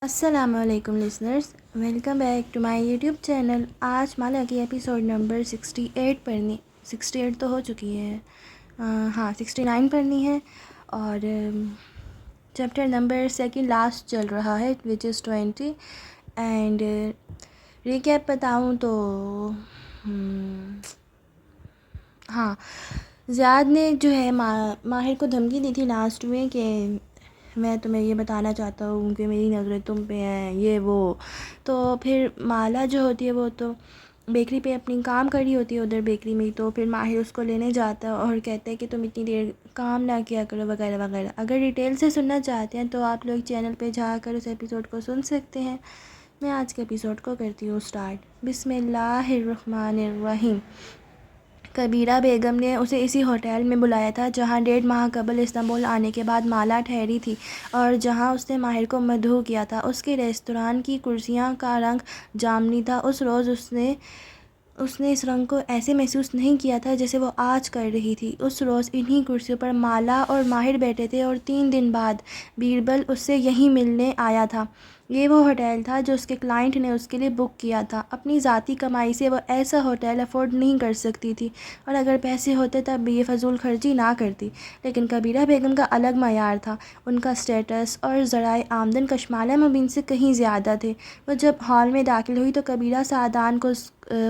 السلام علیکم listeners, welcome back to my YouTube channel. آج مالا کی ایپیسوڈ نمبر 68 تو ہو چکی ہے، 69 پڑھنی ہے، اور چیپٹر نمبر 2 لاسٹ چل رہا ہے وچ از 20۔ اینڈ ریکیپ بتاؤں تو زیاد نے جو ہے ماہر کو دھمکی دی تھی لاسٹ میں کہ میں تمہیں یہ بتانا چاہتا ہوں کہ میری نظریں تم پہ ہیں، یہ وہ۔ تو پھر مالا جو ہوتی ہے وہ تو بیکری پہ اپنی کام کر رہی ہوتی ہے ادھر بیکری میں، تو پھر ماہر اس کو لینے جاتا ہے اور کہتا ہے کہ تم اتنی دیر کام نہ کیا کرو وغیرہ وغیرہ۔ اگر ڈیٹیل سے سننا چاہتے ہیں تو آپ لوگ چینل پہ جا کر اس ایپیسوڈ کو سن سکتے ہیں۔ میں آج کے ایپیسوڈ کو کرتی ہوں سٹارٹ۔ بسم اللہ الرحمن الرحیم۔ کبیرہ بیگم نے اسے اسی ہوٹل میں بلایا تھا جہاں 1.5 ماہ قبل استنبول آنے کے بعد مالا ٹھہری تھی اور جہاں اس نے ماہر کو مدعو کیا تھا۔ اس کے ریستوران کی کرسیوں کا رنگ جامنی تھا۔ اس روز اس نے اس رنگ کو ایسے محسوس نہیں کیا تھا جیسے وہ آج کر رہی تھی۔ اس روز انہی کرسیوں پر مالا اور ماہر بیٹھے تھے اور 3 دن بعد بیربل اس سے یہیں ملنے آیا تھا۔ یہ وہ ہوٹل تھا جو اس کے کلائنٹ نے اس کے لیے بک کیا تھا۔ اپنی ذاتی کمائی سے وہ ایسا ہوٹل افورڈ نہیں کر سکتی تھی، اور اگر پیسے ہوتے تب بھی یہ فضول خرچی نہ کرتی۔ لیکن کبیرہ بیگم کا الگ معیار تھا۔ ان کا سٹیٹس اور ذرائع آمدن کشمالہ مبین سے کہیں زیادہ تھے۔ وہ جب ہال میں داخل ہوئی تو کبیرہ سعدان کو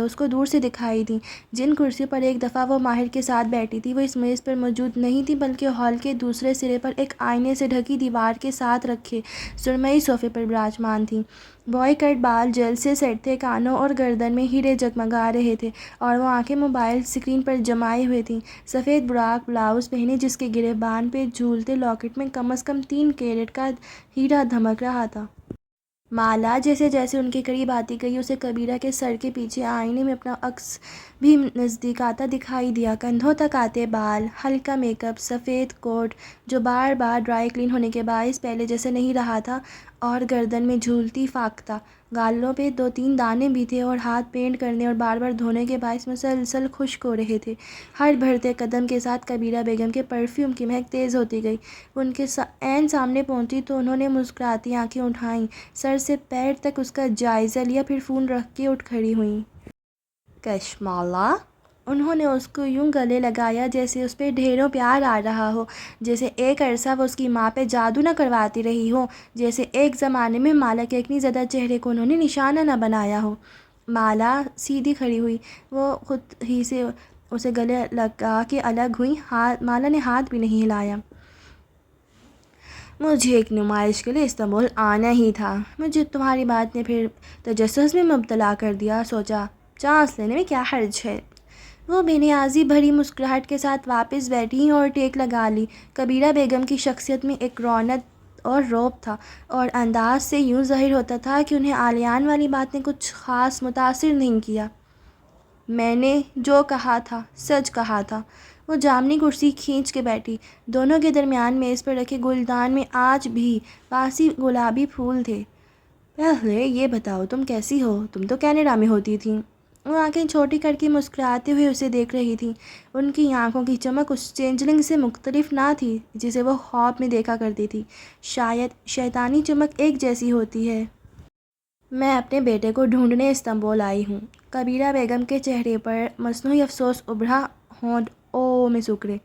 اس کو دور سے دکھائی دیں۔ جن کرسیوں پر ایک دفعہ وہ ماہر کے ساتھ بیٹھی تھی وہ اس میز پر موجود نہیں تھی، بلکہ ہال کے دوسرے سرے پر ایک آئینے سے ڈھکی دیوار کے ساتھ رکھے سرمئی صوفے پر براجمان تھیں۔ بوائے کٹ بال جیل سے سیٹ تھے، کانوں اور گردن میں ہیرے جگمگا رہے تھے، اور وہ آنکھیں موبائل اسکرین پر جمائے ہوئے تھیں۔ سفید براق بلاؤز پہنے جس کے گریبان پہ جھولتے لاکٹ میں کم از کم 3 کیرٹ کا ہیرا دھمک رہا تھا۔ مالا جیسے جیسے ان کے قریب آتی گئی اسے کبیرہ کے سر کے پیچھے آئینے میں اپنا عکس بھی نزدیک آتا دکھائی دیا۔ کندھوں تک آتے بال، ہلکا میک اپ، سفید کوٹ جو بار بار ڈرائی کلین ہونے کے باعث پہلے جیسے نہیں رہا تھا، اور گردن میں جھولتی فاختہ۔ گالوں پہ 2-3 دانے بھی تھے اور ہاتھ پینٹ کرنے اور بار بار دھونے کے باعث مسلسل خشک ہو رہے تھے۔ ہر بڑھتے قدم کے ساتھ کبیرہ بیگم کے پرفیوم کی مہک تیز ہوتی گئی۔ وہ ان کے عین سامنے پہنچی تو انہوں نے مسکراتی آنکھیں اٹھائیں، سر سے پیر تک اس کا جائزہ لیا، پھر فون رکھ کے اٹھ کھڑی ہوئیں۔ کشمالہ، انہوں نے اس کو یوں گلے لگایا جیسے اس پہ ڈھیروں پیار آ رہا ہو، جیسے ایک عرصہ وہ اس کی ماں پہ جادو نہ کرواتی رہی ہو، جیسے ایک زمانے میں مالا کے اکنی زدہ چہرے کو انہوں نے نشانہ نہ بنایا ہو۔ مالا سیدھی کھڑی ہوئی، وہ خود ہی سے اسے گلے لگا کے الگ ہوئی۔ مالا نے ہاتھ بھی نہیں ہلایا۔ مجھے ایک نمائش کے لیے استنبول آنا ہی تھا، مجھے تمہاری بات نے پھر تجسس میں مبتلا کر دیا۔ سوچا چانس لینے میں کیا حرج ہے۔ وہ بے نیازی بھری مسکراہٹ کے ساتھ واپس بیٹھی اور ٹیک لگا لی۔ کبیرہ بیگم کی شخصیت میں ایک رونق اور رعب تھا، اور انداز سے یوں ظاہر ہوتا تھا کہ انہیں عالیان والی بات نے کچھ خاص متاثر نہیں کیا۔ میں نے جو کہا تھا سچ کہا تھا۔ وہ جامنی کرسی کھینچ کے بیٹھی۔ دونوں کے درمیان میز پر رکھے گلدان میں آج بھی باسی گلابی پھول تھے۔ پہلے یہ بتاؤ تم کیسی ہو، تم تو کینیڈا میں ہوتی تھیں۔ وہ آنکھیں چھوٹی کر کے مسکراتے ہوئے اسے دیکھ رہی تھی۔ ان کی آنکھوں کی چمک اس چینجلنگ سے مختلف نہ تھی جسے وہ خواب میں دیکھا کرتی تھی۔ شاید شیطانی چمک ایک جیسی ہوتی ہے۔ میں اپنے بیٹے کو ڈھونڈنے استنبول آئی ہوں۔ کبیرہ بیگم کے چہرے پر مصنوعی افسوس ابھرا، ہونٹ او میں سکڑے۔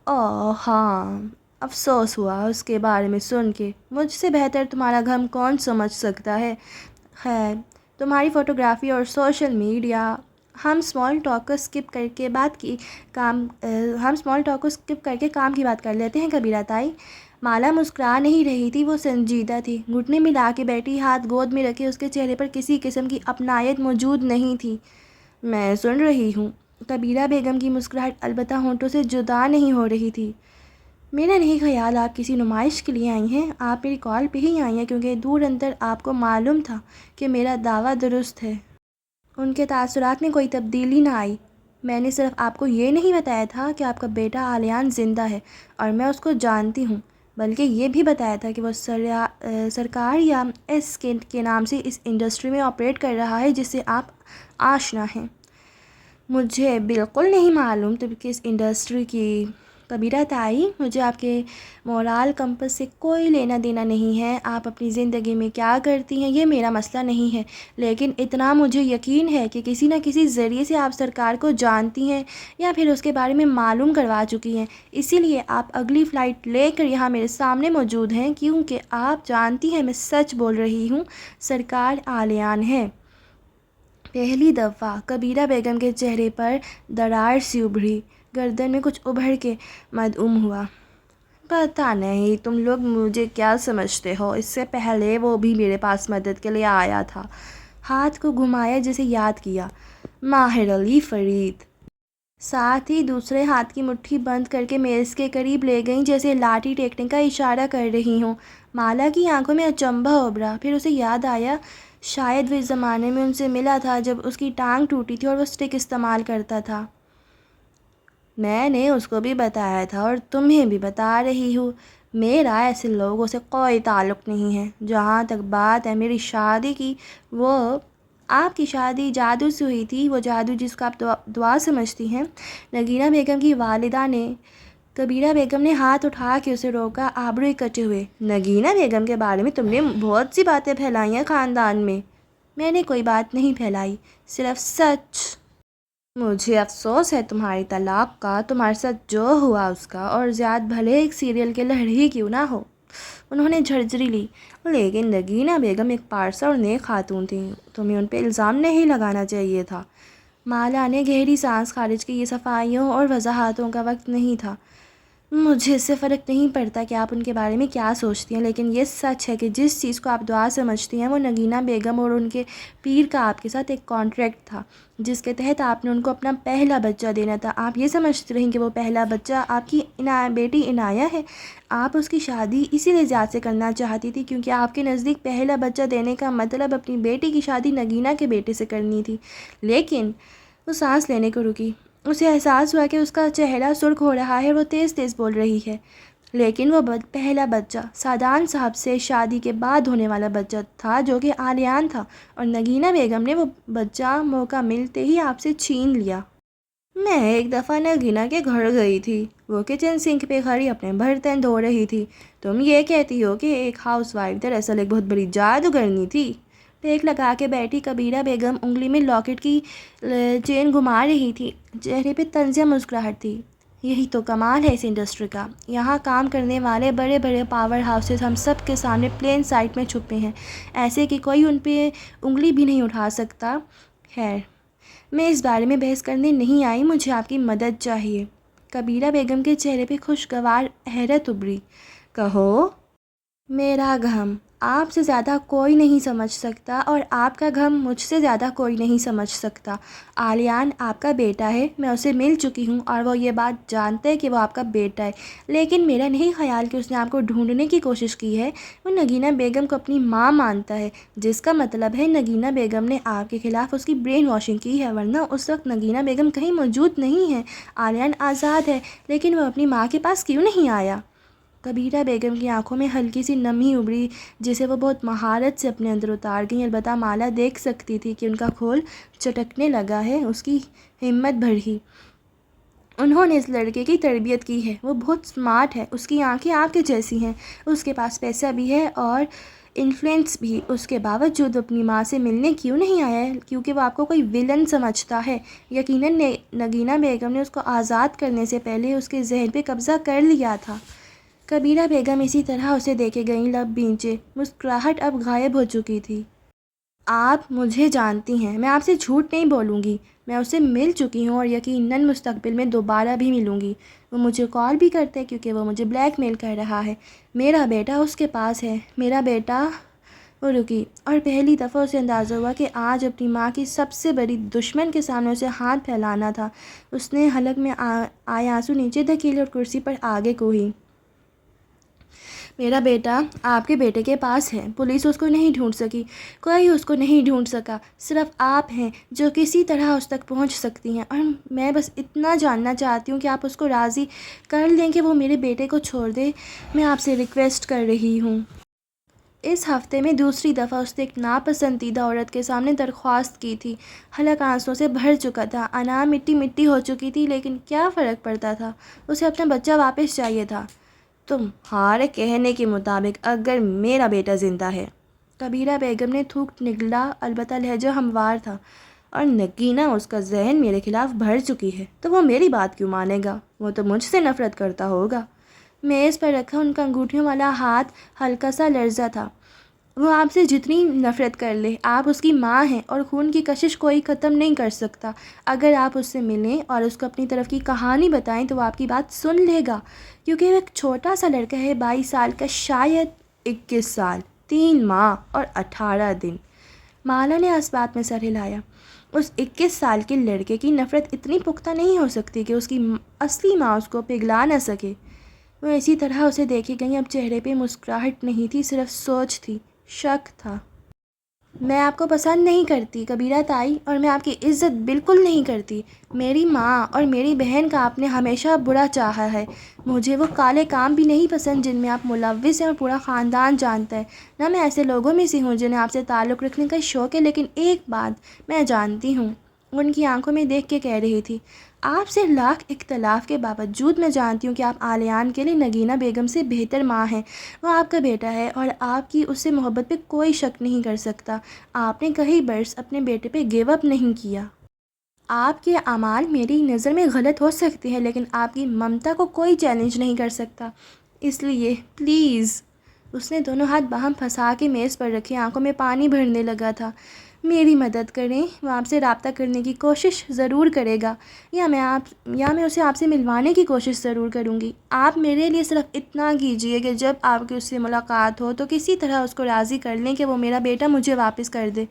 اوہ ہاں، افسوس ہوا اس کے بارے میں سن کے۔ مجھ سے بہتر تمہارا غم کون سمجھ سکتا ہے۔ خیر، تمہاری فوٹوگرافی اور سوشل میڈیا۔ ہم اسمال ٹاک کو اسکپ کر کے کام کی بات کر لیتے ہیں کبیرہ تائی۔ مالا مسکرا نہیں رہی تھی، وہ سنجیدہ تھی۔ گھٹنے ملا کے بیٹھی، ہاتھ گود میں رکھے، اس کے چہرے پر کسی قسم کی اپنائیت موجود نہیں تھی۔ میں سن رہی ہوں۔ کبیرہ بیگم کی مسکراہٹ البتہ ہونٹوں سے جدا نہیں ہو رہی تھی۔ میرا نہیں خیال آپ کسی نمائش کے لیے آئی ہیں، آپ میری کال پہ ہی آئی ہیں کیونکہ دور اندر آپ کو معلوم تھا کہ میرا دعویٰ درست ہے۔ ان کے تاثرات میں کوئی تبدیلی نہ آئی۔ میں نے صرف آپ کو یہ نہیں بتایا تھا کہ آپ کا بیٹا عالیان زندہ ہے اور میں اس کو جانتی ہوں، بلکہ یہ بھی بتایا تھا کہ وہ سرکار یا ایس کے نام سے اس انڈسٹری میں آپریٹ کر رہا ہے جس سے آپ آشنا ہیں۔ مجھے بالکل نہیں معلوم تم کس انڈسٹری کی کبیرہ تائی، مجھے آپ کے مورال کمپس سے کوئی لینا دینا نہیں ہے. آپ اپنی زندگی میں کیا کرتی ہیں یہ میرا مسئلہ نہیں ہے، لیکن اتنا مجھے یقین ہے کہ کسی نہ کسی ذریعے سے آپ سرکار کو جانتی ہیں یا پھر اس کے بارے میں معلوم کروا چکی ہیں. اسی لیے آپ اگلی فلائٹ لے کر یہاں میرے سامنے موجود ہیں، کیونکہ آپ جانتی ہیں میں سچ بول رہی ہوں. سرکار آلیان ہے. پہلی دفعہ کبیرہ بیگم کے چہرے پر درار سی ابھری، گردن میں کچھ ابھر کے مدعوم ہوا. پتہ نہیں تم لوگ مجھے کیا سمجھتے ہو، اس سے پہلے وہ بھی میرے پاس مدد کے لیے آیا تھا. ہاتھ کو گھمایا جیسے یاد کیا. ماہر علی فرید. ساتھ ہی دوسرے ہاتھ کی مٹھی بند کر کے میز کے قریب لے گئیں، جیسے لاٹھی ٹیکنے کا اشارہ کر رہی ہوں. مالا کی آنکھوں میں اچنبھا ابھرا، پھر اسے یاد آیا شاید وہ اس زمانے میں ان سے ملا تھا جب اس کی ٹانگ ٹوٹی تھی اور وہ اسٹک استعمال کرتا تھا. میں نے اس کو بھی بتایا تھا اور تمہیں بھی بتا رہی ہوں، میرا ایسے لوگوں سے کوئی تعلق نہیں ہے. جہاں تک بات ہے میری شادی کی، وہ آپ کی شادی جادو سے ہوئی تھی، وہ جادو جس کو آپ دعا سمجھتی ہیں. نگینہ بیگم کی والدہ نے. کبیرہ بیگم نے ہاتھ اٹھا کے اسے روکا، آبرو اکٹے ہوئے. نگینہ بیگم کے بارے میں تم نے بہت سی باتیں پھیلائی ہیں خاندان میں. میں نے کوئی بات نہیں پھیلائی، صرف سچ. مجھے افسوس ہے تمہاری طلاق کا، تمہارے ساتھ جو ہوا اس کا، اور زیاد بھلے ایک سیریل کلر ہی کیوں نہ ہو. انہوں نے جھرجھری لی. لیکن نگینہ بیگم ایک پارسا اور نیک خاتون تھیں، تمہیں ان پہ الزام نہیں لگانا چاہیے تھا. مالا نے گہری سانس خارج کی. یہ صفائیوں اور وضاحتوں کا وقت نہیں تھا. مجھے اس سے فرق نہیں پڑتا کہ آپ ان کے بارے میں کیا سوچتی ہیں، لیکن یہ سچ ہے کہ جس چیز کو آپ دعا سمجھتی ہیں وہ نگینہ بیگم اور ان کے پیر کا آپ کے ساتھ ایک کانٹریکٹ تھا، جس کے تحت آپ نے ان کو اپنا پہلا بچہ دینا تھا. آپ یہ سمجھتی رہیں کہ وہ پہلا بچہ آپ کی بیٹی عنایہ ہے. آپ اس کی شادی اسی لیے زیاد سے کرنا چاہتی تھی کیونکہ آپ کے نزدیک پہلا بچہ دینے کا مطلب اپنی بیٹی کی شادی نگینہ کے بیٹے سے کرنی تھی. لیکن وہ سانس لینے کو رکی. اسے احساس ہوا کہ اس کا چہرہ سرخ ہو رہا ہے. وہ تیز تیز بول رہی ہے. لیکن وہ پہلا بچہ سعدان صاحب سے شادی کے بعد ہونے والا بچہ تھا جو کہ آلیان تھا، اور نگینہ بیگم نے وہ بچہ موقع ملتے ہی آپ سے چھین لیا. میں ایک دفعہ نگینہ کے گھر گئی تھی. وہ کچن سنک پہ کھڑی اپنے برتن دھو رہی تھی. تم یہ کہتی ہو کہ ایک ہاؤس وائف دراصل ایک بہت بڑی جادوگرنی تھی. ٹیک لگا کے بیٹھی کبیرہ بیگم انگلی میں لاکٹ کی چین گھما رہی تھی. چہرے پہ طنزیہ مسکراہٹ تھی. یہی تو کمال ہے اس انڈسٹری کا. یہاں کام کرنے والے بڑے بڑے پاور ہاؤسز ہم سب کے سامنے پلین سائٹ میں چھپے ہیں، ایسے کہ کوئی ان پہ انگلی بھی نہیں اٹھا سکتا. خیر، میں اس بارے میں بحث کرنے نہیں آئی. مجھے آپ کی مدد چاہیے. کبیرہ بیگم کے چہرے پہ خوشگوار حیرت ابھری. کہو. میرا غم آپ سے زیادہ کوئی نہیں سمجھ سکتا، اور آپ کا غم مجھ سے زیادہ کوئی نہیں سمجھ سکتا. آلیان آپ کا بیٹا ہے. میں اسے مل چکی ہوں اور وہ یہ بات جانتا ہے کہ وہ آپ کا بیٹا ہے، لیکن میرا نہیں خیال کہ اس نے آپ کو ڈھونڈنے کی کوشش کی ہے. وہ نگینہ بیگم کو اپنی ماں مانتا ہے، جس کا مطلب ہے نگینہ بیگم نے آپ کے خلاف اس کی برین واشنگ کی ہے، ورنہ اس وقت نگینہ بیگم کہیں موجود نہیں ہے. آلیان آزاد ہے، لیکن وہ اپنی ماں کے پاس کیوں نہیں آیا؟ کبیرہ بیگم کی آنکھوں میں ہلکی سی نمی ابھری جسے وہ بہت مہارت سے اپنے اندر اتار گئیں. البتہ مالا دیکھ سکتی تھی کہ ان کا کھول چٹکنے لگا ہے. اس کی ہمت بڑھی. انہوں نے اس لڑکے کی تربیت کی ہے، وہ بہت سمارٹ ہے. اس کی آنکھیں آپ کے جیسی ہیں. اس کے پاس پیسہ بھی ہے اور انفلوئنس بھی. اس کے باوجود اپنی ماں سے ملنے کیوں نہیں آیا ہے؟ کیونکہ وہ آپ کو کوئی ویلن سمجھتا ہے. یقیناً نگینہ بیگم نے اس کو آزاد کرنے سے پہلے اس کے ذہن پہ قبضہ کر لیا تھا. کبیرہ بیگم اسی طرح اسے دیکھے گئیں، لب بھینچے. مسکراہٹ اب غائب ہو چکی تھی. آپ مجھے جانتی ہیں، میں آپ سے جھوٹ نہیں بولوں گی. میں اسے مل چکی ہوں اور یقیناً مستقبل میں دوبارہ بھی ملوں گی. وہ مجھے کال بھی کرتے کیونکہ وہ مجھے بلیک میل کر رہا ہے. میرا بیٹا اس کے پاس ہے. میرا بیٹا. وہ رکی اور پہلی دفعہ اسے اندازہ ہوا کہ آج اپنی ماں کی سب سے بڑی دشمن کے سامنے اسے ہاتھ پھیلانا تھا. اس نے حلق میں آئے آنسو نیچے دھکیلے اور کرسی پر آگے کوہی. میرا بیٹا آپ کے بیٹے کے پاس ہے. پولیس اس کو نہیں ڈھونڈ سکی، کوئی اس کو نہیں ڈھونڈ سکا. صرف آپ ہیں جو کسی طرح اس تک پہنچ سکتی ہیں، اور میں بس اتنا جاننا چاہتی ہوں کہ آپ اس کو راضی کر لیں کہ وہ میرے بیٹے کو چھوڑ دے. میں آپ سے ریکویسٹ کر رہی ہوں. اس ہفتے میں دوسری دفعہ اس نے ایک ناپسندیدہ عورت کے سامنے درخواست کی تھی۔ حلق آنسوں سے بھر چکا تھا، انا مٹی مٹی ہو چکی تھی، لیکن کیا فرق پڑتا تھا، اسے اپنا بچہ واپس چاہیے تھا۔ تمہارے کہنے کے مطابق اگر میرا بیٹا زندہ ہے، کبیرہ بیگم نے تھوک نگلا، البتہ لہجہ ہموار تھا، اور نگینہ اس کا ذہن میرے خلاف بھر چکی ہے تو وہ میری بات کیوں مانے گا؟ وہ تو مجھ سے نفرت کرتا ہوگا۔ میز پر رکھا ان کا انگوٹھیوں والا ہاتھ ہلکا سا لرزا تھا۔ وہ آپ سے جتنی نفرت کر لے، آپ اس کی ماں ہیں اور خون کی کشش کوئی ختم نہیں کر سکتا۔ اگر آپ اس سے ملیں اور اس کو اپنی طرف کی کہانی بتائیں تو وہ آپ کی بات سن لے گا، کیونکہ وہ ایک چھوٹا سا لڑکا ہے، 22 سال کا، شاید 21 سال، 3 ماہ اور 18 دن۔ مالا نے اس بات میں سر ہلایا۔ اس 21 سال کے لڑکے کی نفرت اتنی پختہ نہیں ہو سکتی کہ اس کی اصلی ماں اس کو پگھلا نہ سکے۔ وہ اسی طرح اسے دیکھی گئی، اب چہرے پہ مسکراہٹ نہیں تھی، صرف سوچ تھی، شک تھا۔ میں آپ کو پسند نہیں کرتی کبیرہ تائی، اور میں آپ کی عزت بالکل نہیں کرتی۔ میری ماں اور میری بہن کا آپ نے ہمیشہ برا چاہا ہے۔ مجھے وہ کالے کام بھی نہیں پسند جن میں آپ ملوث ہیں اور پورا خاندان جانتا ہے۔ نہ میں ایسے لوگوں میں سے ہوں جنہیں آپ سے تعلق رکھنے کا شوق ہے، لیکن ایک بات میں جانتی ہوں، ان کی آنکھوں میں دیکھ کے کہہ رہی تھی، آپ سے لاکھ اختلاف کے باوجود میں جانتی ہوں کہ آپ آلیان کے لیے نگینہ بیگم سے بہتر ماں ہیں۔ وہ آپ کا بیٹا ہے اور آپ کی اس سے محبت پہ کوئی شک نہیں کر سکتا۔ آپ نے کئی برس اپنے بیٹے پہ گیو اپ نہیں کیا۔ آپ کے اعمال میری نظر میں غلط ہو سکتے ہیں، لیکن آپ کی ممتا کو کوئی چیلنج نہیں کر سکتا۔ اس لیے پلیز، اس نے دونوں ہاتھ باہم پھنسا کے میز پر رکھے، آنکھوں میں پانی بھرنے لگا تھا، میری مدد کریں۔ وہ آپ سے رابطہ کرنے کی کوشش ضرور کرے گا، یا میں اسے آپ سے ملوانے کی کوشش ضرور کروں گی۔ آپ میرے لیے صرف اتنا کیجیے کہ جب آپ کی اس سے ملاقات ہو تو کسی طرح اس کو راضی کر لیں کہ وہ میرا بیٹا مجھے واپس کر دے۔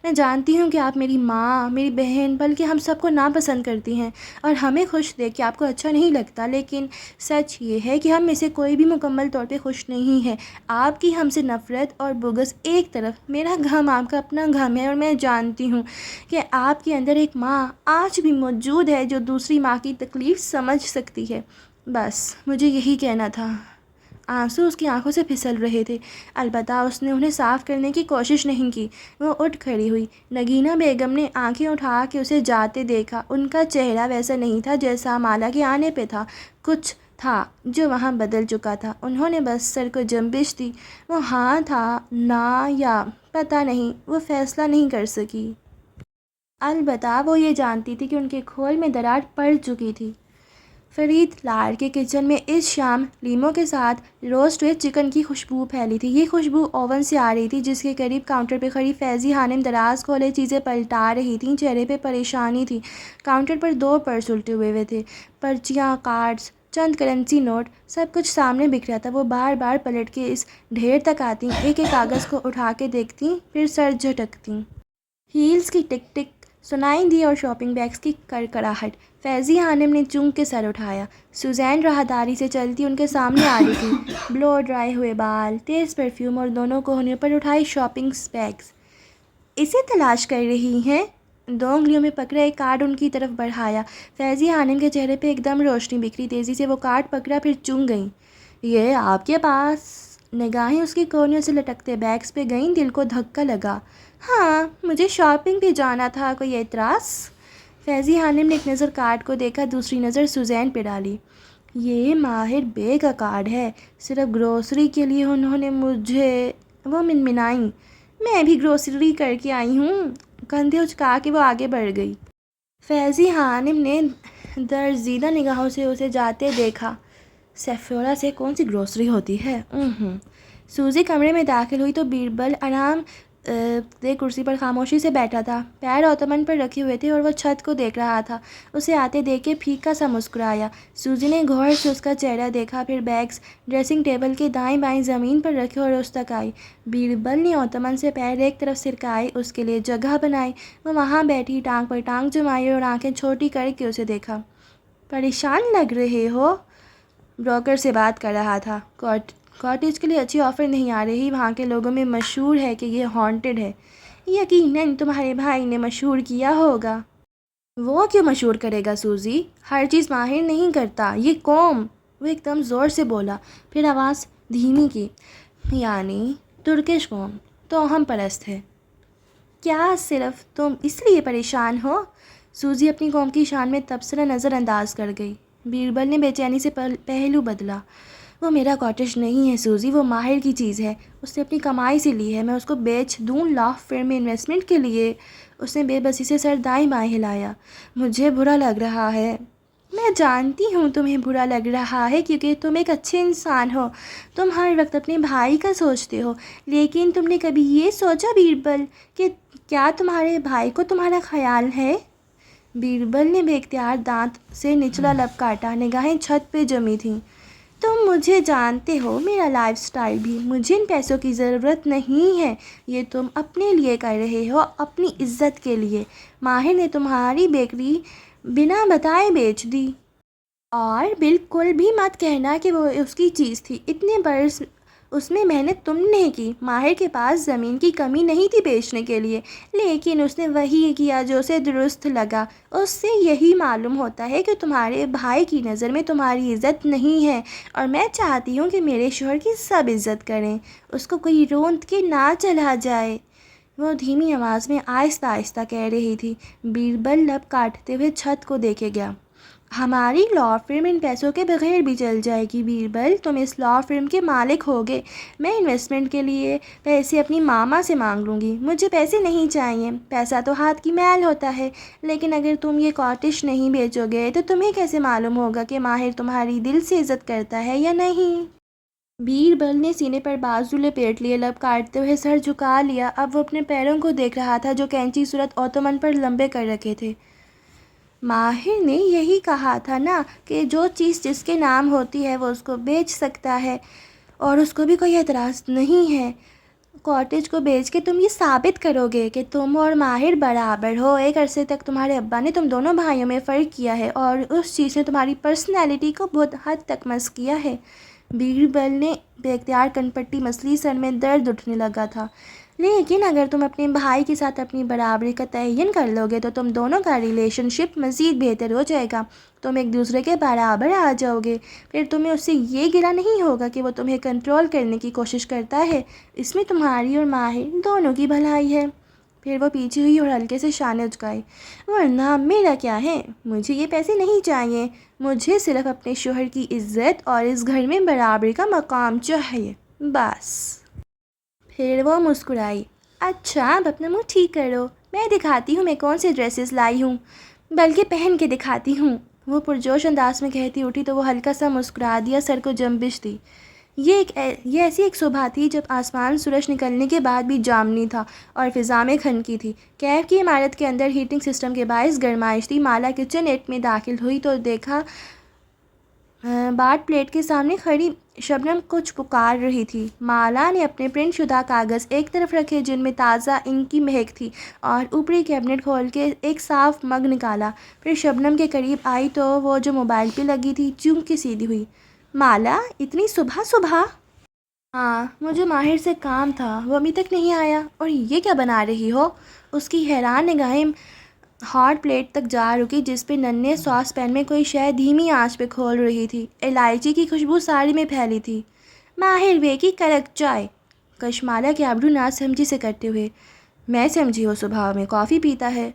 میں جانتی ہوں کہ آپ میری ماں، میری بہن، بلکہ ہم سب کو ناپسند کرتی ہیں اور ہمیں خوش دیکھ کے آپ کو اچھا نہیں لگتا، لیکن سچ یہ ہے کہ ہم میں سے کوئی بھی مکمل طور پہ خوش نہیں ہے۔ آپ کی ہم سے نفرت اور بغض ایک طرف، میرا غم آپ کا اپنا غم ہے، اور میں جانتی ہوں کہ آپ کے اندر ایک ماں آج بھی موجود ہے جو دوسری ماں کی تکلیف سمجھ سکتی ہے۔ بس مجھے یہی کہنا تھا۔ آنسو اس کی آنکھوں سے پھسل رہے تھے، البتہ اس نے انہیں صاف کرنے کی کوشش نہیں کی۔ وہ اٹھ کھڑی ہوئی۔ نگینہ بیگم نے آنکھیں اٹھا کے اسے جاتے دیکھا۔ ان کا چہرہ ویسا نہیں تھا جیسا مالا کے آنے پہ تھا، کچھ تھا جو وہاں بدل چکا تھا۔ انہوں نے بس سر کو جنبش دی۔ وہ ہاں تھا، نہ، یا پتہ نہیں، وہ فیصلہ نہیں کر سکی۔ البتہ وہ یہ جانتی تھی کہ ان کے کھول میں دراڑ پڑ چکی تھی۔ فرید لار کے کچن میں اس شام لیموں کے ساتھ روسٹ ہوئے چکن کی خوشبو پھیلی تھی۔ یہ خوشبو اوون سے آ رہی تھی جس کے قریب کاؤنٹر پہ کھڑی فیضی خانم دراز کھولے چیزیں پلٹا رہی تھیں، چہرے پہ پریشانی تھی۔ کاؤنٹر پر 2 پرس الٹے ہوئے تھے، پرچیاں، کارڈز، چند کرنسی نوٹ، سب کچھ سامنے بکھرا تھا۔ وہ بار بار پلٹ کے اس ڈھیر تک آتیں، ایک ایک کاغذ کو اٹھا کے دیکھتیں، پھر سر جھٹکتیں۔ ہیلز کی ٹک ٹک سنائی دی اور شاپنگ بیگز کی کڑکڑاہٹ۔ فیضی خانم نے چونک کے سر اٹھایا۔ سوزین راہداری سے چلتی ان کے سامنے آ رہی تھی، بلو ڈرائی ہوئے بال، تیز پرفیوم، اور دونوں کوہنیوں پر اٹھائے شاپنگ بیگز۔ اسے تلاش کر رہی ہیں؟ 2 انگلیوں میں پکڑا ایک کارڈ ان کی طرف بڑھایا۔ فیضی خانم کے چہرے پہ ایک دم روشنی بکھری، تیزی سے وہ کارڈ پکڑا، پھر چونک گئیں۔ یہ آپ کے پاس؟ نگاہیں اس کی کوہنیوں سے لٹکتے بیگز پہ گئیں، دل کو دھکا لگا۔ ہاں، مجھے شاپنگ پہ جانا تھا، کوئی اعتراض؟ فیضی خانم نے ایک نظر کارڈ کو دیکھا، دوسری نظر سوزین پہ ڈالی۔ یہ ماہر بے کا کارڈ ہے، صرف گروسری کے لیے انہوں نے مجھے۔ وہ منمنائیں، میں بھی گروسری کر کے آئی ہوں۔ کندھے اچکا کے وہ آگے بڑھ گئی۔ فیضی خانم نے درزیدہ نگاہوں سے اسے جاتے دیکھا۔ سیفورا سے کون سی گروسری ہوتی ہے؟ سوزی کمرے میں داخل ہوئی تو بیربل آرام دہ کرسی پر خاموشی سے بیٹھا تھا، پیر اوتمن پر رکھے ہوئے تھے اور وہ چھت کو دیکھ رہا تھا۔ اسے آتے دیکھ کے پھیکا سا مسکرایا۔ سوزی نے غور سے اس کا چہرہ دیکھا، پھر بیگز ڈریسنگ ٹیبل کے دائیں بائیں زمین پر رکھے اور اس تک آئی۔ بیربل نے اوتمن سے پیر ایک طرف سرکائے، اس کے لیے جگہ بنائی۔ وہ وہاں بیٹھی، ٹانگ پر ٹانگ جمائی اور آنکھیں چھوٹی کر کے اسے دیکھا۔ پریشان لگ رہے ہو؟ بروکر سے بات کر رہا تھا، کاٹیج کے لیے اچھی آفر نہیں آ رہی، وہاں کے لوگوں میں مشہور ہے کہ یہ ہانٹڈ ہے۔ یقیناً تمہارے بھائی نے مشہور کیا ہوگا۔ وہ کیوں مشہور کرے گا سوزی؟ ہر چیز ماہر نہیں کرتا، یہ قوم۔ وہ ایک دم زور سے بولا، پھر آواز دھیمی کی، یعنی ترکش قوم تو ہم پرست ہے۔ کیا صرف تم اس لیے پریشان ہو؟ سوزی اپنی قوم کی شان میں تبصرہ نظر انداز کر گئی۔ بیربل نے بے چینی سے پہلو بدلا۔ وہ میرا کاٹیج نہیں ہے سوزی، وہ ماہر کی چیز ہے، اس نے اپنی کمائی سے لی ہے، میں اس کو بیچ دوں لا فرم میں انویسٹمنٹ کے لیے؟ اس نے بے بسی سے سر دائیں بائیں ہلایا۔ مجھے برا لگ رہا ہے۔ میں جانتی ہوں تمہیں برا لگ رہا ہے کیونکہ تم ایک اچھے انسان ہو، تم ہر وقت اپنے بھائی کا سوچتے ہو، لیکن تم نے کبھی یہ سوچا بیربل کہ کیا تمہارے بھائی کو تمہارا خیال ہے؟ بیربل نے بے اختیار دانت سے نچلا لب کاٹا، نگاہیں چھت پہ جمی تھیں۔ تم مجھے جانتے ہو، میرا لائف سٹائل بھی، مجھے ان پیسوں کی ضرورت نہیں ہے، یہ تم اپنے لیے کر رہے ہو، اپنی عزت کے لیے۔ ماہر نے تمہاری بیکری بنا بتائے بیچ دی۔ اور بالکل بھی مت کہنا کہ وہ اس کی چیز تھی، اتنے برس اس میں محنت تم نے کی۔ ماہر کے پاس زمین کی کمی نہیں تھی بیچنے کے لیے، لیکن اس نے وہی کیا جو اسے درست لگا۔ اس سے یہی معلوم ہوتا ہے کہ تمہارے بھائی کی نظر میں تمہاری عزت نہیں ہے، اور میں چاہتی ہوں کہ میرے شوہر کی سب عزت کریں، اس کو کوئی روند کے نہ چلا جائے۔ وہ دھیمی آواز میں آہستہ آہستہ کہہ رہی تھی۔ بیربل لب کاٹتے ہوئے چھت کو دیکھے گیا۔ ہماری لا فرم ان پیسوں کے بغیر بھی چل جائے گی بیربل، تم اس لا فرم کے مالک ہوگے۔ میں انویسٹمنٹ کے لیے پیسے اپنی ماما سے مانگ لوں گی، مجھے پیسے نہیں چاہیے، پیسہ تو ہاتھ کی میل ہوتا ہے، لیکن اگر تم یہ کاٹیج نہیں بیچو گے تو تمہیں کیسے معلوم ہوگا کہ ماہر تمہاری دل سے عزت کرتا ہے یا نہیں؟ بیربل نے سینے پر بازو لپیٹ لیے، لب کاٹتے ہوئے سر جھکا لیا۔ اب وہ اپنے پیروں کو دیکھ رہا تھا جو کینچی صورت اوتمن پر لمبے کر رکھے تھے۔ ماہر نے یہی کہا تھا نا کہ جو چیز جس کے نام ہوتی ہے وہ اس کو بیچ سکتا ہے، اور اس کو بھی کوئی اعتراض نہیں ہے۔ کاٹیج کو بیچ کے تم یہ ثابت کرو گے کہ تم اور ماہر برابر ہو۔ ایک عرصے تک تمہارے ابا نے تم دونوں بھائیوں میں فرق کیا ہے، اور اس چیز نے تمہاری پرسنالٹی کو بہت حد تک مسخ کیا ہے۔ بیربل نے بے اختیار کنپٹی مسلی، سر میں درد اٹھنے لگا تھا۔ لیکن اگر تم اپنے بھائی کے ساتھ اپنی برابری کا تعین کر لو گے تو تم دونوں کا ریلیشن شپ مزید بہتر ہو جائے گا، تم ایک دوسرے کے برابر آ جاؤ گے، پھر تمہیں اس سے یہ گلہ نہیں ہوگا کہ وہ تمہیں کنٹرول کرنے کی کوشش کرتا ہے، اس میں تمہاری اور ماہر دونوں کی بھلائی ہے۔ پھر وہ پیچھے ہوئی اور ہلکے سے شانے اچکائے۔ ورنہ میرا کیا ہے، مجھے یہ پیسے نہیں چاہیے، مجھے صرف اپنے شوہر کی عزت اور اس گھر میں برابری کا مقام چاہیے، بس۔ پھر وہ مسکرائی۔ اچھا اب اپنا منہ ٹھیک کرو، میں دکھاتی ہوں میں کون سے ڈریسز لائی ہوں، بلکہ پہن کے دکھاتی ہوں۔ وہ پرجوش انداز میں کہتی اٹھی تو وہ ہلکا سا مسکرا دیا، سر کو جنبش دی۔ یہ ایسی ایک صبح تھی جب آسمان سورج نکلنے کے بعد بھی جامنی تھا اور فضا میں کھنکی تھی۔ کیف کی عمارت کے اندر ہیٹنگ سسٹم کے باعث گرمائش تھی۔ مالا کچن ایٹ میں داخل ہوئی تو دیکھا بارڈ پلیٹ کے سامنے کھڑی شبنم کچھ پکار رہی تھی۔ مالا نے اپنے پرنٹ شدہ کاغذ ایک طرف رکھے جن میں تازہ انک کی مہک تھی، اور اوپری کیبنٹ کھول کے ایک صاف مگ نکالا۔ پھر شبنم کے قریب آئی تو وہ جو موبائل پہ لگی تھی چونک کے سیدھی ہوئی۔ مالا اتنی صبح صبح؟ ہاں مجھے ماہر سے کام تھا، وہ ابھی تک نہیں آیا۔ اور یہ کیا بنا رہی ہو؟ اس کی حیران نگاہیں ہاٹ پلیٹ تک جا رکی جس پہ ننھے ساس پین میں کوئی شے دھیمی آنچ پہ کھول رہی تھی۔ الائچی کی خوشبو ساڑی میں پھیلی تھی۔ ماہر بے کی کڑک چائے، کشمالا کے آبرو نا سمجھی سے کرتے ہوئے۔ میں سمجھی وہ صبح میں کافی پیتا ہے،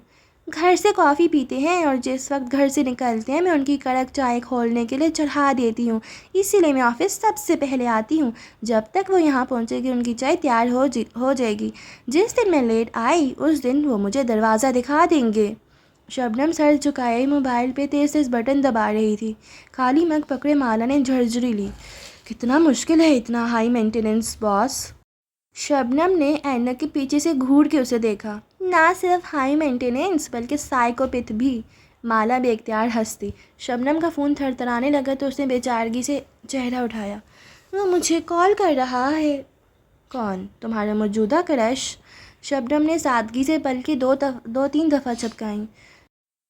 گھر سے کافی پیتے ہیں، اور جس وقت گھر سے نکلتے ہیں میں ان کی کڑک چائے کھولنے کے لیے چڑھا دیتی ہوں، اسی لیے میں آفس سب سے پہلے آتی ہوں۔ جب تک وہ یہاں پہنچے گی ان کی چائے تیار ہو جائے گی۔ جس دن میں لیٹ آئی اس دن وہ مجھے دروازہ دکھا دیں گے۔ شبنم سر جھکائے موبائل پہ تیز تیز بٹن دبا رہی تھی۔ خالی مگ پکڑے مالا نے جھرجھری لی۔ کتنا مشکل ہے اتنا ہائی مینٹیننس باس۔ شبنم نے اینک کے پیچھے سے گھور کے اسے دیکھا۔ نہ صرف ہائی مینٹیننس بلکہ سائیکوپیتھ بھی۔ مالا بے اختیار ہنس دی۔ شبنم کا فون تھر تھرانے لگا تو اس نے بے چارگی سے چہرہ اٹھایا۔ وہ مجھے کال کر رہا ہے۔ کون؟ تمہارا موجودہ کرش؟ شبنم نے سادگی سے پلکیں دو تین دفعہ جھپکائیں۔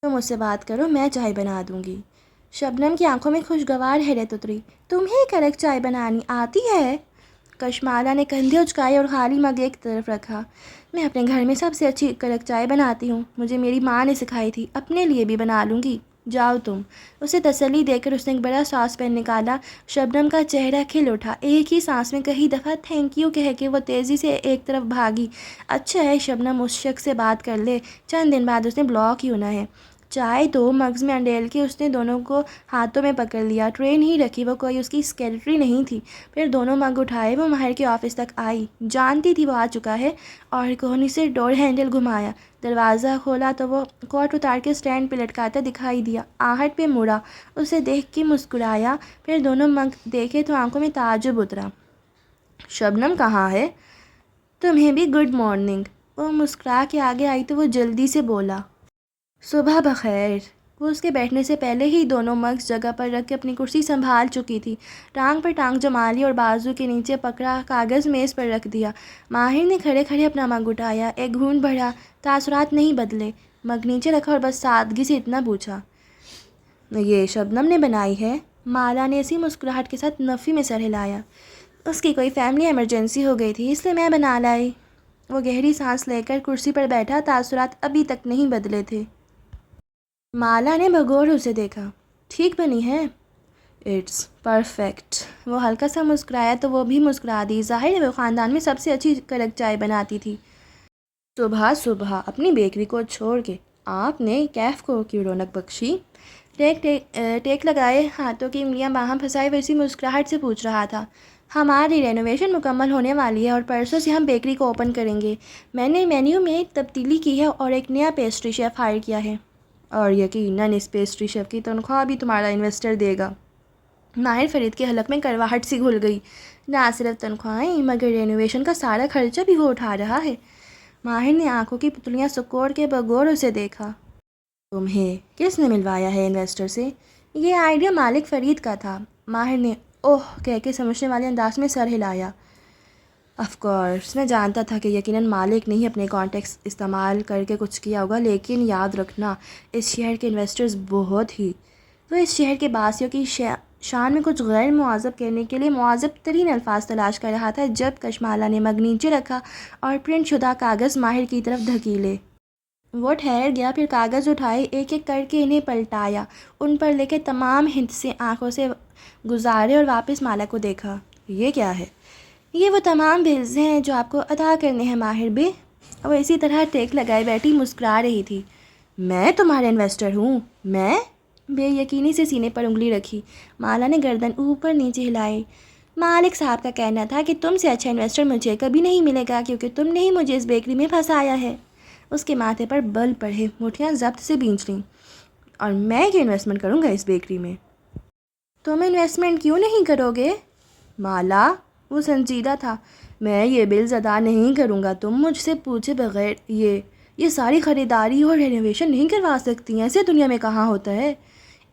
تم مجھ سے بات کرو، میں چائے بنا دوں گی۔ شبنم کی آنکھوں میں خوشگوار حیرت اتری۔ تمہیں کڑک چائے بنانی آتی ہے؟ کشمالا نے کندھے اچکائے اور خالی مگ ایک طرف رکھا۔ میں اپنے گھر میں سب سے اچھی کڑک چائے بناتی ہوں، مجھے میری ماں نے سکھائی تھی، اپنے لیے بھی بنا لوں گی۔ جاؤ تم۔ اسے تسلی دے کر اس نے ایک بڑا ساس پین نکالا۔ شبنم کا چہرہ کھل اٹھا۔ ایک ہی سانس میں کئی دفعہ تھینک یو کہہ کے وہ تیزی سے ایک طرف بھاگی۔ اچھا ہے شبنم اس شخص سے بات کر لے، چند دن بعد اس نے بلاک ہی ہونا ہے۔ چائے دو، مگز میں انڈیل کے اس نے دونوں کو ہاتھوں میں پکڑ لیا۔ ٹرے نہیں رکھی، وہ کوئی اس کی سیکریٹری نہیں تھی۔ پھر دونوں مگ اٹھائے، وہ ماہر کے آفس تک آئی۔ جانتی تھی وہ آ چکا ہے، اور کوہنی سے ڈور ہینڈل گھمایا۔ دروازہ کھولا تو وہ کوٹ اتار کے اسٹینڈ پہ لٹکاتا دکھائی دیا۔ آہٹ پہ مڑا، اسے دیکھ کے مسکرایا۔ پھر دونوں مگ دیکھے تو آنکھوں میں تعجب اترا۔ شبنم کہاں ہے؟ تمہیں بھی گڈ مارننگ۔ وہ مسکرا کے آگے آئی تو وہ جلدی سے بولا، صبح بخیر۔ وہ اس کے بیٹھنے سے پہلے ہی دونوں مگز جگہ پر رکھ کے اپنی کرسی سنبھال چکی تھی۔ ٹانگ پر ٹانگ جما لی اور بازو کے نیچے پکڑا کاغذ میز پر رکھ دیا۔ ماہر نے کھڑے کھڑے اپنا مگ اٹھایا، ایک گھونٹ بھرا۔ تاثرات نہیں بدلے۔ مگ نیچے رکھا اور بس سادگی سے اتنا پوچھا، یہ شبنم نے بنائی ہے؟ مالا نے اسی مسکراہٹ کے ساتھ نفی میں سر ہلایا۔ اس کی کوئی فیملی ایمرجنسی ہو گئی تھی، اس لیے میں بنا لائی۔ وہ گہری سانس لے کر کرسی پر بیٹھا۔ تاثرات ابھی تک نہیں بدلے تھے۔ مالا نے بغور اسے دیکھا۔ ٹھیک بنی ہے؟ It's perfect. وہ ہلکا سا مسکرایا تو وہ بھی مسکرا دی۔ ظاہر ہے وہ خاندان میں سب سے اچھی کڑک چائے بناتی تھی۔ صبح صبح اپنی بیکری کو چھوڑ کے آپ نے کیف کو کی رونق بخشی؟ ٹیک لگائے ہاتھوں کی انگلیاں باہم پھنسائے وہ اسی مسکراہٹ سے پوچھ رہا تھا۔ ہماری رینوویشن مکمل ہونے والی ہے اور پرسوں سے ہم بیکری کو اوپن کریں گے۔ میں نے مینیو میں تبدیلی کی ہے اور ایک نیا پیسٹری شیف ہائر کیا ہے۔ اور یقیناً اس پیسٹری شیف کی تنخواہ بھی تمہارا انویسٹر دے گا۔ ماہر فرید کے حلق میں کرواہٹ سی گھل گئی۔ نہ صرف تنخواہیں مگر رینوویشن کا سارا خرچہ بھی وہ اٹھا رہا ہے۔ ماہر نے آنکھوں کی پتلیاں سکوڑ کے بغور اسے دیکھا۔ تمہیں کس نے ملوایا ہے انویسٹر سے؟ یہ آئیڈیا مالک فرید کا تھا۔ ماہر نے اوہ کہہ کے سمجھنے والے انداز میں سر ہلایا۔ آف کورس، میں جانتا تھا کہ یقیناً مالک نے ہی اپنے کانٹیکٹس استعمال کر کے کچھ کیا ہوگا، لیکن یاد رکھنا اس شہر کے انویسٹرز بہت ہی، وہ اس شہر کے باسیوں کی شان میں کچھ غیر معذب کرنے کے لیے معذب ترین الفاظ تلاش کر رہا تھا جب کشمالہ نے مگ نیچے رکھا اور پرنٹ شدہ کاغذ ماہر کی طرف دھکیلے۔ وہ ٹھہر گیا، پھر کاغذ اٹھائے، ایک ایک کر کے انہیں پلٹایا، ان پر لے کے تمام ہند سے آنکھوں سے گزارے اور واپس مالا کو دیکھا۔ یہ کیا ہے؟ یہ وہ تمام بلز ہیں جو آپ کو ادا کرنے ہیں ماہر بے۔ وہ اسی طرح ٹیک لگائے بیٹھی مسکرا رہی تھی۔ میں تمہارے انویسٹر ہوں؟ میں؟ بے یقینی سے سینے پر انگلی رکھی مالا نے گردن اوپر نیچے ہلائی۔ مالک صاحب کا کہنا تھا کہ تم سے اچھا انویسٹر مجھے کبھی نہیں ملے گا کیونکہ تم نے ہی مجھے اس بیکری میں پھنسایا ہے۔ اس کے ماتھے پر بل پڑے، مٹھیاں ضبط سے بھینچ لیں۔ اور میں کیوں انویسٹمنٹ کروں گا اس بیکری میں؟ تم انویسٹمنٹ کیوں نہیں کرو گے؟ مالا، وہ سنجیدہ تھا، میں یہ بلز ادا نہیں کروں گا۔ تم مجھ سے پوچھے بغیر یہ ساری خریداری اور رینوویشن نہیں کروا سکتی ہیں، ایسے دنیا میں کہاں ہوتا ہے؟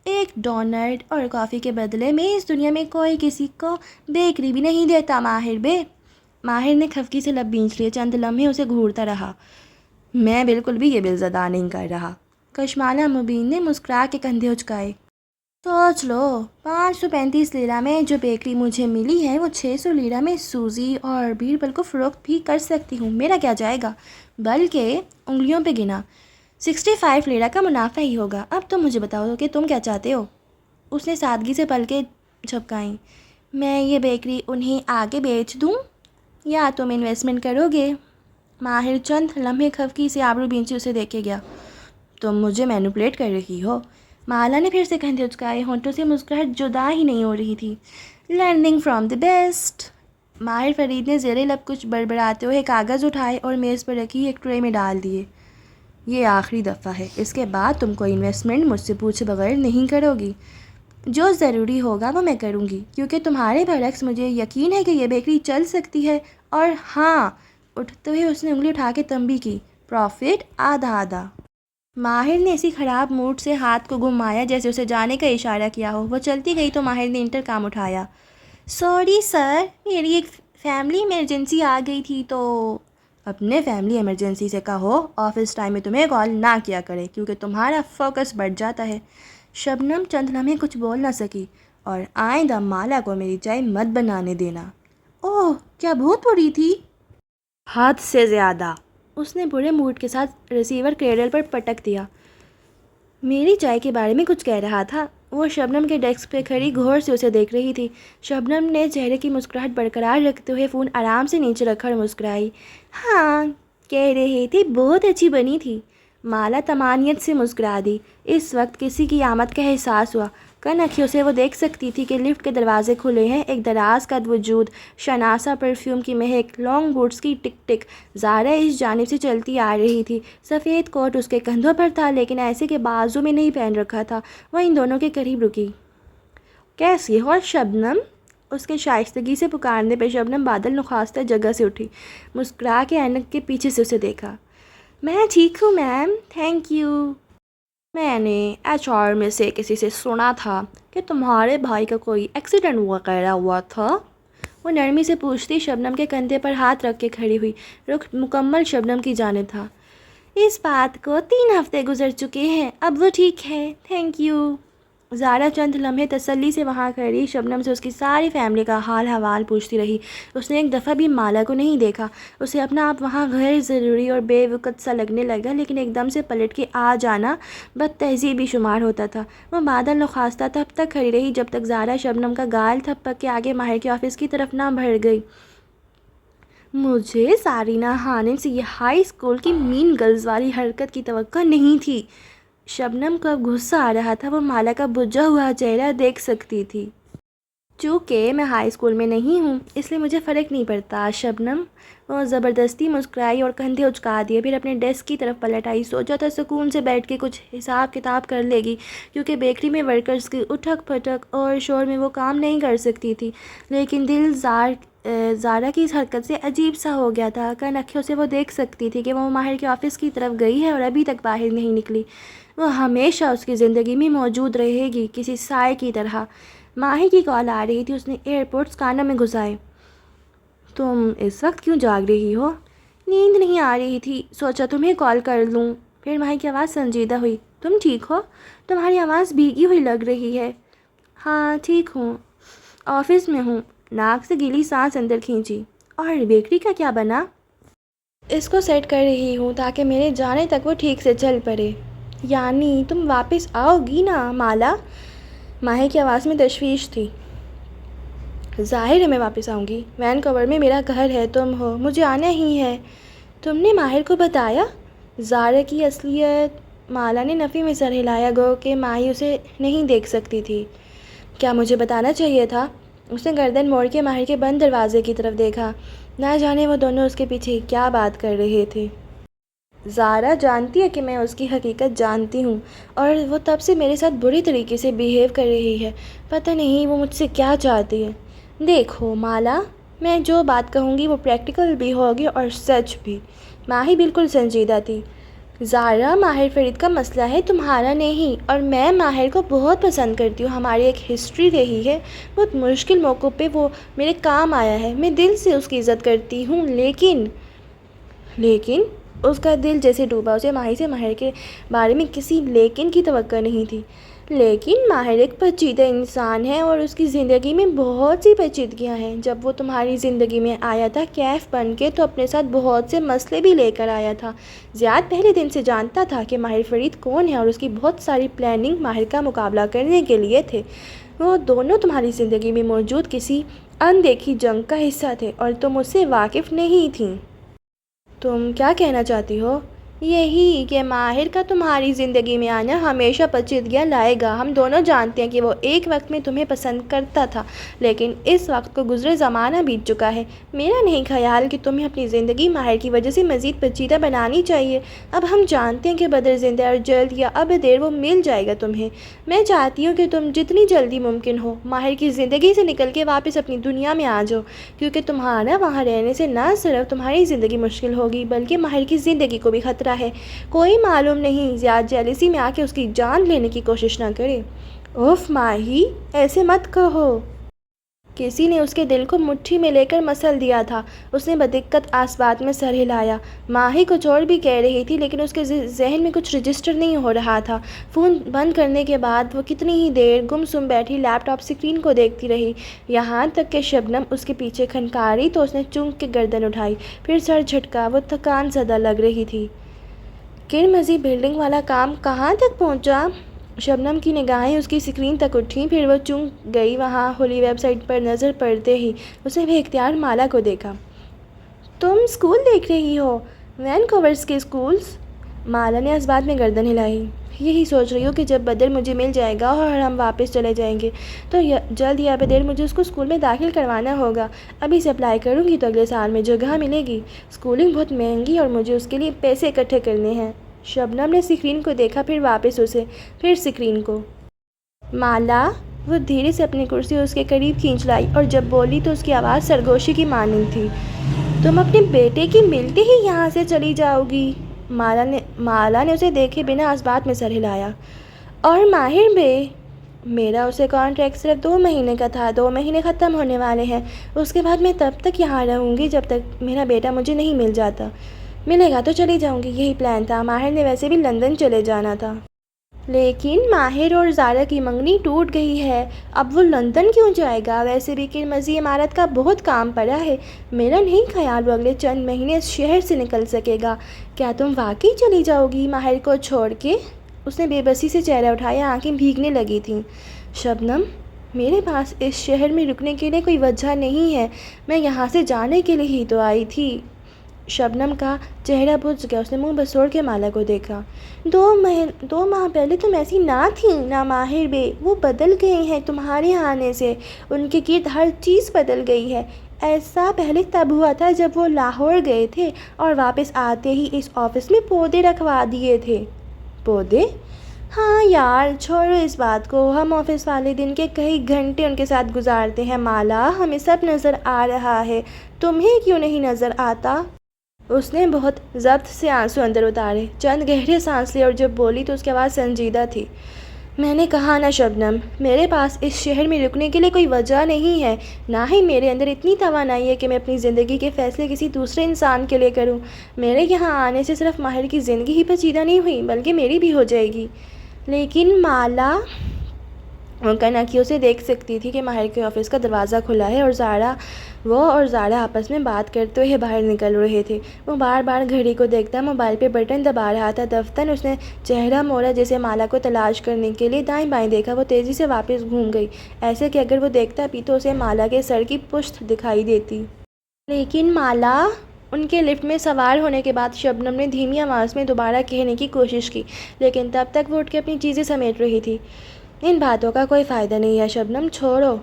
ایک ڈونٹ اور کافی کے بدلے میں اس دنیا میں کوئی کسی کو بیکری بھی نہیں دیتا ماہر بے۔ ماہر نے کھفکی سے لب بھینچ لیے، چند لمحے اسے گھورتا رہا۔ میں بالکل بھی یہ بلز ادا نہیں کر رہا۔ کشمالہ مبین نے مسکرا کے کندھے اچکائے۔ سوچ لو، 535 لیرہ میں جو بیکری مجھے ملی ہے وہ 600 لیرہ میں سوزی اور بیربل کو فروخت بھی کر سکتی ہوں، میرا کیا جائے گا؟ بلکہ انگلیوں پہ گنا 65 لیرہ کا منافع ہی ہوگا۔ اب تم مجھے بتاؤ کہ تم کیا چاہتے ہو؟ اس نے سادگی سے پلکیں جھپکائیں۔ میں یہ بیکری انہیں آگے بیچ دوں یا تم انویسٹمنٹ کرو گے؟ ماہر چند لمحے کھفکی سے آبرو بھینچی اسے دیکھے گیا۔ تم مجھے مینوپولیٹ کر رہی ہو؟ مالا نے پھر سے کندھے اچکائے، ہونٹوں سے مسکراہٹ جدا ہی نہیں ہو رہی تھی۔ Learning from the best. ماہر فرید نے زیر لب کچھ بڑبڑاتے ہوئے کاغذ اٹھائے اور میز پر رکھی ایک ٹرے میں ڈال دیے۔ یہ آخری دفعہ ہے، اس کے بعد تم کوئی انویسٹمنٹ مجھ سے پوچھے بغیر نہیں کرو گی۔ جو ضروری ہوگا وہ میں کروں گی کیونکہ تمہارے برعکس مجھے یقین ہے کہ یہ بیکری چل سکتی ہے، اور ہاں، اٹھتے ہوئے اس نے انگلی اٹھا کے تنبیہ کی، پروفٹ آدھا آدھا۔ ماہر نے اسی خراب موڈ سے ہاتھ کو گھمایا جیسے اسے جانے کا اشارہ کیا ہو۔ وہ چلتی گئی تو ماہر نے انٹر کام اٹھایا۔ سوری سر، میری ایک فیملی ایمرجنسی آ گئی تھی تو۔ اپنے فیملی ایمرجنسی سے کہو آفس ٹائم میں تمہیں کال نہ کیا کرے کیونکہ تمہارا فوکس بڑھ جاتا ہے۔ شبنم چند لمحے کچھ بول نہ سکی۔ اور آئندہ مالا کو میری چائے مت بنانے دینا۔ اوہ، کیا بہت بری تھی؟ حد سے زیادہ۔ اس نے برے موڈ کے ساتھ ریسیور کریڈل پر پٹک دیا۔ میری چائے کے بارے میں کچھ کہہ رہا تھا۔ وہ شبنم کے ڈیسک پہ کھڑی غور سے اسے دیکھ رہی تھی۔ شبنم نے چہرے کی مسکراہٹ برقرار رکھتے ہوئے فون آرام سے نیچے رکھا اور مسکرائی۔ ہاں، کہہ رہے تھے بہت اچھی بنی تھی۔ مالا طمانینت سے مسکرا دی۔ اس وقت کسی کی آمد کا احساس ہوا۔ کن اکھیوں سے وہ دیکھ سکتی تھی کہ لفٹ کے دروازے کھلے ہیں۔ ایک دراز قد وجود، شناسا پرفیوم کی مہک، لانگ بوٹس کی ٹک ٹک۔ زارا اس جانب سے چلتی آ رہی تھی۔ سفید کوٹ اس کے کندھوں پر تھا لیکن ایسے کہ بازو میں نہیں پہن رکھا تھا۔ وہ ان دونوں کے قریب رکی۔ کیسی ہو شبنم؟ اس کے شائستگی سے پکارنے پہ شبنم بادل نخواستہ جگہ سے اٹھی، مسکرا کے اینک کے پیچھے سے اسے دیکھا۔ میں ٹھیک ہوں میم، تھینک یو۔ میں نے HR میں سے کسی سے سنا تھا کہ تمہارے بھائی کا کوئی ایکسیڈنٹ وغیرہ ہوا تھا؟ وہ نرمی سے پوچھتی شبنم کے کندھے پر ہاتھ رکھ کے کھڑی ہوئی، رخ مکمل شبنم کی جانب تھا۔ اس بات کو 3 ہفتے گزر چکے ہیں، اب وہ ٹھیک ہے، تھینک یو۔ زارا چند لمحے تسلی سے وہاں کھڑی شبنم سے اس کی ساری فیملی کا حال حوال پوچھتی رہی۔ اس نے ایک دفعہ بھی مالا کو نہیں دیکھا۔ اسے اپنا آپ وہاں غیر ضروری اور بے وقت سا لگنے لگا، لیکن ایک دم سے پلٹ کے آ جانا بد تہذیبی شمار ہوتا تھا۔ وہ بادل نخواستہ تب تک کھڑی رہی جب تک زارا شبنم کا گال تھپک کے آگے ماہر کے آفس کی طرف نہ بڑھ گئی۔ مجھے زارینہ خانم سے یہ ہائی اسکول کی مین گرلز والی حرکت کی توقع نہیں تھی۔ شبنم کو اب غصہ آ رہا تھا۔ وہ مالا کا بجھا ہوا چہرہ دیکھ سکتی تھی۔ چونکہ میں ہائی اسکول میں نہیں ہوں اس لیے مجھے فرق نہیں پڑتا شبنم۔ وہ زبردستی مسکرائی اور کندھے اچکا دیے، پھر اپنے ڈیسک کی طرف پلٹ آئی۔ سوچا تھا سکون سے بیٹھ کے کچھ حساب کتاب کر لے گی، کیونکہ بیکری میں ورکرز کی اٹھک پھٹک اور شور میں وہ کام نہیں کر سکتی تھی، لیکن دل زارا کی اس حرکت سے عجیب سا ہو گیا تھا۔ کن اکھیوں سے وہ دیکھ سکتی تھی کہ وہ ماہر کے آفس کی طرف گئی ہے اور ابھی تک باہر نہیں نکلی۔ وہ ہمیشہ اس کی زندگی میں موجود رہے گی، کسی سائے کی طرح۔ ماہر کی کال آ رہی تھی۔ اس نے ایئرپورٹس کانوں میں گھسائے۔ تم اس وقت کیوں جاگ رہی ہو؟ نیند نہیں آ رہی تھی، سوچا تمہیں کال کر لوں۔ پھر ماہر کی آواز سنجیدہ ہوئی۔ تم ٹھیک ہو؟ تمہاری آواز بھیگی ہوئی لگ رہی ہے۔ ہاں ٹھیک ہوں، آفس میں ہوں۔ ناک سے گیلی سانس اندر کھینچی۔ اور بیکری کا کیا بنا؟ اس کو سیٹ کر رہی ہوں تاکہ میرے جانے تک وہ ٹھیک سے چل پڑے۔ یعنی تم واپس آؤ گی نا مالا؟ ماہر کی آواز میں تشویش تھی۔ ظاہر ہے میں واپس آؤں گی، وینکوور میں میرا گھر ہے، تم ہو، مجھے آنا ہی ہے۔ تم نے ماہر کو بتایا؟ زارا کی اصلیت؟ مالا نے نفی میں سر ہلایا، گو کہ ماہی اسے نہیں دیکھ سکتی تھی۔ کیا مجھے بتانا چاہیے تھا؟ اس نے گردن موڑ کے ماہر کے بند دروازے کی طرف دیکھا۔ نہ جانے وہ دونوں اس کے پیچھے کیا بات کر رہے تھے۔ زارا جانتی ہے کہ میں اس کی حقیقت جانتی ہوں اور وہ تب سے میرے ساتھ بری طریقے سے بیہیو کر رہی ہے۔ پتہ نہیں وہ مجھ سے کیا چاہتی ہے۔ دیکھو مالا، میں جو بات کہوں گی وہ پریکٹیکل بھی ہوگی اور سچ بھی۔ ماہی بالکل سنجیدہ تھی۔ زارا، ماہر فرید کا مسئلہ ہے، تمہارا نہیں، اور میں ماہر کو بہت پسند کرتی ہوں۔ ہماری ایک ہسٹری رہی ہے، بہت مشکل موقع پہ وہ میرے کام آیا ہے۔ میں دل سے اس کی عزت کرتی ہوں، لیکن اس کا دل جیسے ڈوبا۔ اسے ماہی سے ماہر کے بارے میں کسی لیکن کی توقع نہیں تھی۔ لیکن ماہر ایک پیچیدہ انسان ہے اور اس کی زندگی میں بہت سی پیچیدگیاں ہیں۔ جب وہ تمہاری زندگی میں آیا تھا کیف بن کے تو اپنے ساتھ بہت سے مسئلے بھی لے کر آیا تھا۔ زیاد پہلے دن سے جانتا تھا کہ ماہر فرید کون ہے اور اس کی بہت ساری پلاننگ ماہر کا مقابلہ کرنے کے لیے تھے۔ وہ دونوں تمہاری زندگی میں موجود کسی اندیکھی جنگ کا حصہ تھے اور تم اس سے واقف نہیں تھیں۔ تم کیا کہنا چاہتی ہو؟ یہی کہ ماہر کا تمہاری زندگی میں آنا ہمیشہ پیچیدگیاں لائے گا۔ ہم دونوں جانتے ہیں کہ وہ ایک وقت میں تمہیں پسند کرتا تھا، لیکن اس وقت کو گزرے زمانہ بیت چکا ہے۔ میرا نہیں خیال کہ تمہیں اپنی زندگی ماہر کی وجہ سے مزید پیچیدہ بنانی چاہیے۔ اب ہم جانتے ہیں کہ بدر زندہ اور جلد یا اب دیر وہ مل جائے گا تمہیں۔ میں چاہتی ہوں کہ تم جتنی جلدی ممکن ہو ماہر کی زندگی سے نکل کے واپس اپنی دنیا میں آ جاؤ، کیونکہ تمہارا وہاں رہنے سے نہ صرف تمہاری زندگی مشکل ہوگی بلکہ ماہر کی زندگی کو بھی خطرہ ہے۔ کوئی معلوم نہیں زیاد جیلسی میں آ کے اس کی جان لینے کی کوشش نہ کرے۔ اوف ماہی، ایسے مت کہو۔ کسی نے اس کے دل کو مٹھی میں لے کر مسل دیا تھا۔ اس نے بدقت بات میں سر ہلایا۔ ماہی کچھ اور بھی کہہ رہی تھی لیکن اس کے ذہن میں کچھ رجسٹر نہیں ہو رہا تھا۔ فون بند کرنے کے بعد وہ کتنی ہی دیر گم سم بیٹھی لیپ ٹاپ اسکرین کو دیکھتی رہی، یہاں تک کہ شبنم اس کے پیچھے کھنکاری تو اس نے چونک کے گردن اٹھائی، پھر سر جھٹکا۔ وہ تھکان زدہ لگ رہی تھی۔ کرمزی بلڈنگ والا کام کہاں تک پہنچا؟ شبنم کی نگاہیں اس کی اسکرین تک اٹھیں، پھر وہ چونک گئی۔ وہاں کھلی ویب سائٹ پر نظر پڑتے ہی اس نے بے اختیار مالا کو دیکھا۔ تم اسکول دیکھ رہی ہو؟ وینکوورس کے اسکولز؟ مالا نے اس بات میں گردن ہلائی۔ یہی سوچ رہی ہوں کہ جب بدر مجھے مل جائے گا اور ہم واپس چلے جائیں گے تو جلد یا بدیر مجھے اس کو اسکول میں داخل کروانا ہوگا۔ ابھی سے اپلائی کروں گی تو اگلے سال میں جگہ ملے گی۔ اسکولنگ بہت مہنگی اور مجھے اس کے لیے پیسے اکٹھے کرنے ہیں۔ شبنم نے اسکرین کو دیکھا، پھر واپس اسے، پھر اسکرین کو۔ مالا، وہ دھیرے سے اپنی کرسی اس کے قریب کھینچ لائی اور جب بولی تو اس کی آواز سرگوشی کی مانند تھی۔ تم اپنے بیٹے کی ملتے ہی یہاں سے چلی جاؤ گی؟ مالا نے اسے دیکھے بنا اس بات میں سر ہلایا۔ اور ماہر بے؟ میرا اسے کانٹریکٹ صرف 2 مہینے کا تھا، 2 مہینے ختم ہونے والے ہیں۔ اس کے بعد میں تب تک یہاں رہوں گی جب تک میرا بیٹا مجھے نہیں مل جاتا۔ ملے گا تو چلی جاؤں گی، یہی پلان تھا۔ ماہر نے ویسے بھی لندن چلے جانا تھا۔ لیکن ماہر اور زارا کی منگنی ٹوٹ گئی ہے، اب وہ لندن کیوں جائے گا؟ ویسے بھی کرمزی عمارت کا بہت کام پڑا ہے۔ میرا نہیں خیال وہ اگلے چند مہینے اس شہر سے نکل سکے گا۔ کیا تم واقعی چلی جاؤ گی ماہر کو چھوڑ کے؟ اس نے بے بسی سے چہرہ اٹھایا، آنکھیں بھیگنے لگی تھیں۔ شبنم، میرے پاس اس شہر میں رکنے کے لیے کوئی وجہ نہیں ہے، میں یہاں سے جانے کے لیے ہی تو آئی تھی۔ شبنم کا چہرہ بجھ گیا، اس نے منہ بسوڑ کے مالا کو دیکھا۔ 2 ماہ پہلے تم ایسی نہ تھیں نہ ماہر بے، وہ بدل گئے ہیں تمہارے آنے سے، ان کے گرد ہر چیز بدل گئی ہے۔ ایسا پہلے تب ہوا تھا جب وہ لاہور گئے تھے اور واپس آتے ہی اس آفس میں پودے رکھوا دیے تھے۔ پودے؟ ہاں یار، چھوڑو اس بات کو، ہم آفس والے دن کے کئی گھنٹے ان کے ساتھ گزارتے ہیں مالا، ہمیں سب نظر آ رہا ہے، تمہیں کیوں نہیں نظر آتا؟ اس نے بہت ضبط سے آنسو اندر اتارے، چند گہرے سانس لیے اور جب بولی تو اس کی آواز سنجیدہ تھی۔ میں نے کہا نا شبنم، میرے پاس اس شہر میں رکنے کے لیے کوئی وجہ نہیں ہے، نہ ہی میرے اندر اتنی توانائی ہے کہ میں اپنی زندگی کے فیصلے کسی دوسرے انسان کے لیے کروں۔ میرے یہاں آنے سے صرف ماہر کی زندگی ہی پیچیدہ نہیں ہوئی بلکہ میری بھی ہو جائے گی۔ لیکن مالا، وہ کناکیوں سے دیکھ سکتی تھی کہ ماہر کے آفس کا دروازہ کھلا ہے اور وہ اور زارا آپس میں بات کرتے ہوئے باہر نکل رہے تھے۔ وہ بار بار گھڑی کو دیکھتا، موبائل پہ بٹن دبا رہا تھا۔ دفتر اس نے چہرہ موڑا جیسے مالا کو تلاش کرنے کے لیے، دائیں بائیں دیکھا، وہ تیزی سے واپس گھوم گئی، ایسے کہ اگر وہ دیکھتا بھی تو اسے مالا کے سر کی پشت دکھائی دیتی۔ لیکن مالا، ان کے لفٹ میں سوار ہونے کے بعد شبنم نے دھیمی آواز میں دوبارہ کہنے کی کوشش کی، لیکن تب تک وہ اٹھ کے اپنی چیزیں سمیٹ رہی تھی۔ ان باتوں کا کوئی فائدہ نہیں ہے شبنم، چھوڑو،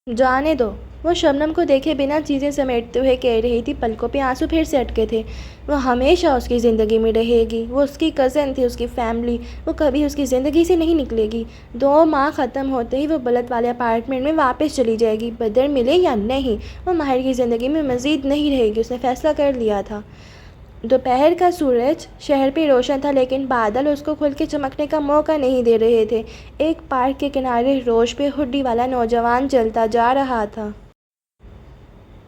جانے دو۔ وہ شبنم کو دیکھے بنا چیزیں سمیٹتے ہوئے کہہ رہی تھی، پلکوں پہ آنسو پھر سے اٹکے تھے۔ وہ ہمیشہ اس کی زندگی میں رہے گی، وہ اس کی کزن تھی، اس کی فیملی، وہ کبھی اس کی زندگی سے نہیں نکلے گی۔ 2 ماہ ختم ہوتے ہی وہ بلد والے اپارٹمنٹ میں واپس چلی جائے گی، بدر ملے یا نہیں، وہ ماہر کی زندگی میں مزید نہیں رہے گی، اس نے فیصلہ کر لیا تھا۔ دوپہر کا سورج شہر پہ روشن تھا، لیکن بادل اس کو کھل کے چمکنے کا موقع نہیں دے رہے تھے۔ ایک پارک کے کنارے روش پہ ہڈی والا نوجوان چلتا جا رہا تھا۔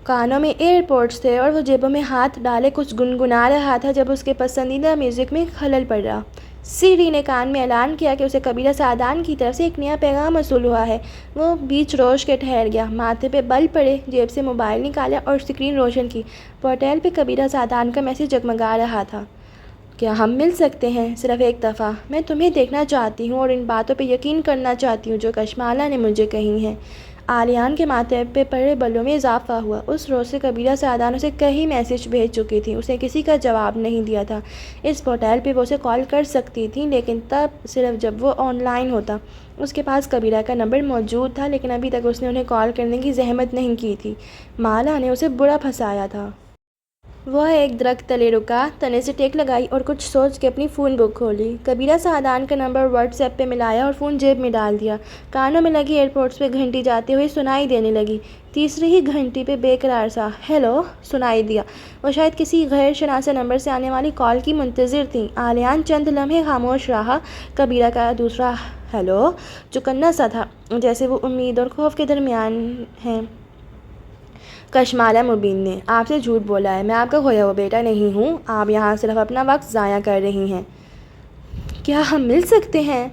کانوں میں ایئر پوڈز تھے اور وہ جیبوں میں ہاتھ ڈالے کچھ گنگنا رہا تھا جب اس کے پسندیدہ میوزک میں خلل پڑا۔ سیری نے کان میں اعلان کیا کہ اسے قبیلہ سعدان کی طرف سے ایک نیا پیغام موصول ہوا ہے۔ وہ بیچ روش کے ٹھہر گیا، ماتھے پہ بل پڑے، جیب سے موبائل نکالا اور اسکرین روشن کی۔ پورٹل پہ قبیلہ سعدان کا میسج جگمگا رہا تھا۔ کیا ہم مل سکتے ہیں؟ صرف ایک دفعہ، میں تمہیں دیکھنا چاہتی ہوں اور ان باتوں پہ یقین کرنا چاہتی ہوں جو کشمالہ نے مجھے کہی ہیں۔ آلیان کے ماتھے پہ پڑے بلوں میں اضافہ ہوا۔ اس روز سے قبیلہ سعدان اسے کئی میسج بھیج چکی تھی، اس نے کسی کا جواب نہیں دیا تھا۔ اس پورٹل پہ وہ اسے کال کر سکتی تھی، لیکن تب صرف جب وہ آن لائن ہوتا۔ اس کے پاس قبیلہ کا نمبر موجود تھا، لیکن ابھی تک اس نے انہیں کال کرنے کی زحمت نہیں کی تھی۔ مالا نے اسے برا پھنسایا تھا۔ وہ ایک درخت تلے رکا، تنے سے ٹیک لگائی اور کچھ سوچ کے اپنی فون بک کھولی۔ قبیلہ سعدان کا نمبر واٹس ایپ پہ ملایا اور فون جیب میں ڈال دیا۔ کانوں میں لگی ایئر پوڈز پہ گھنٹی جاتے ہوئے سنائی دینے لگی۔ تیسری ہی گھنٹی پہ بے قرار سا ہیلو سنائی دیا۔ وہ شاید کسی غیر شناسا نمبر سے آنے والی کال کی منتظر تھیں۔ آلیان چند لمحے خاموش رہا۔ قبیلہ کا دوسرا ہیلو چکنا سا تھا، جیسے وہ امید اور خوف کے درمیان ہے۔ کشمالہ مبین نے آپ سے جھوٹ بولا ہے، میں آپ کا کھویا ہوا بیٹا نہیں ہوں، آپ یہاں صرف اپنا وقت ضائع کر رہی ہیں۔ کیا ہم مل سکتے ہیں؟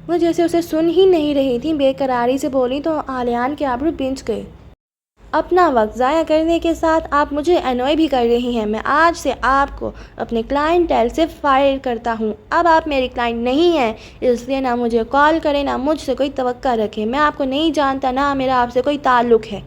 وہ جیسے اسے سن ہی نہیں رہی تھی، بے قراری سے بولی تو آلیان کے آبرو بھنج گئے۔ اپنا وقت ضائع کرنے کے ساتھ آپ مجھے انوائے بھی کر رہی ہیں۔ میں آج سے آپ کو اپنے کلائنٹیل سے فائر کرتا ہوں۔ اب آپ میری کلائنٹ نہیں ہیں، اس لیے نہ مجھے کال کریں، نہ مجھ سے کوئی توقع رکھیں۔ میں آپ کو نہیں جانتا، نہ میرا آپ سے کوئی تعلق ہے۔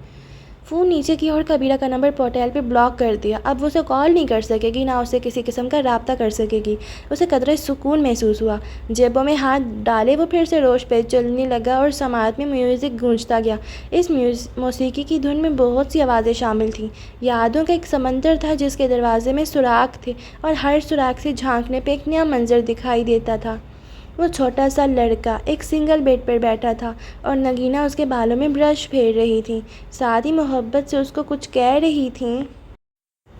فون نیچے کی اور کبیرہ کا نمبر پورٹل پہ بلاک کر دیا۔ اب وہ اسے کال نہیں کر سکے گی، نہ اسے کسی قسم کا رابطہ کر سکے گی۔ اسے قدرے سکون محسوس ہوا۔ جیبوں میں ہاتھ ڈالے وہ پھر سے روش پہ چلنے لگا اور سماعت میں میوزک گونجتا گیا۔ اس موسیقی کی دھن میں بہت سی آوازیں شامل تھیں۔ یادوں کا ایک سمندر تھا جس کے دروازے میں سوراخ تھے اور ہر سوراخ سے جھانکنے پہ ایک نیا منظر دکھائی دیتا تھا۔ وہ چھوٹا سا لڑکا ایک سنگل بیڈ پر بیٹھا تھا اور نگینہ اس کے بالوں میں برش پھیر رہی تھی، ساتھ ہی محبت سے اس کو کچھ کہہ رہی تھیں۔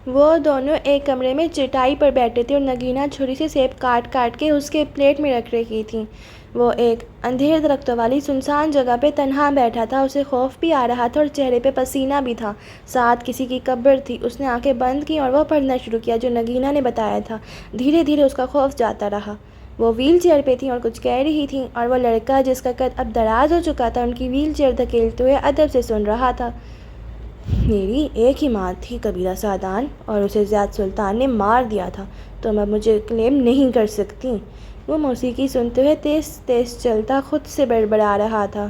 وہ دونوں ایک کمرے میں چٹائی پر بیٹھے تھے اور نگینہ چھری سے سیب کاٹ کاٹ کے اس کے پلیٹ میں رکھ رہی تھی۔ وہ ایک اندھیر درختوں والی سنسان جگہ پہ تنہا بیٹھا تھا۔ اسے خوف بھی آ رہا تھا اور چہرے پہ پسینہ بھی تھا۔ ساتھ کسی کی قبر تھی۔ اس نے آنکھیں بند کیں اور وہ پڑھنا شروع کیا جو نگینہ نے بتایا تھا۔ دھیرے دھیرے اس کا خوف جاتا رہا۔ وہ ویل چیئر پہ تھیں اور کچھ کہہ رہی تھیں اور وہ لڑکا جس کا قد اب دراز ہو چکا تھا ان کی ویل چیئر دھکیلتے ہوئے ادب سے سن رہا تھا۔ میری ایک ہی ماں تھی کبیرہ سعدان، اور اسے زیاد سلطان نے مار دیا تھا۔ تم اب مجھے کلیم نہیں کر سکتی۔ وہ موسیقی سنتے ہوئے تیز تیز چلتا خود سے بڑبڑا رہا تھا۔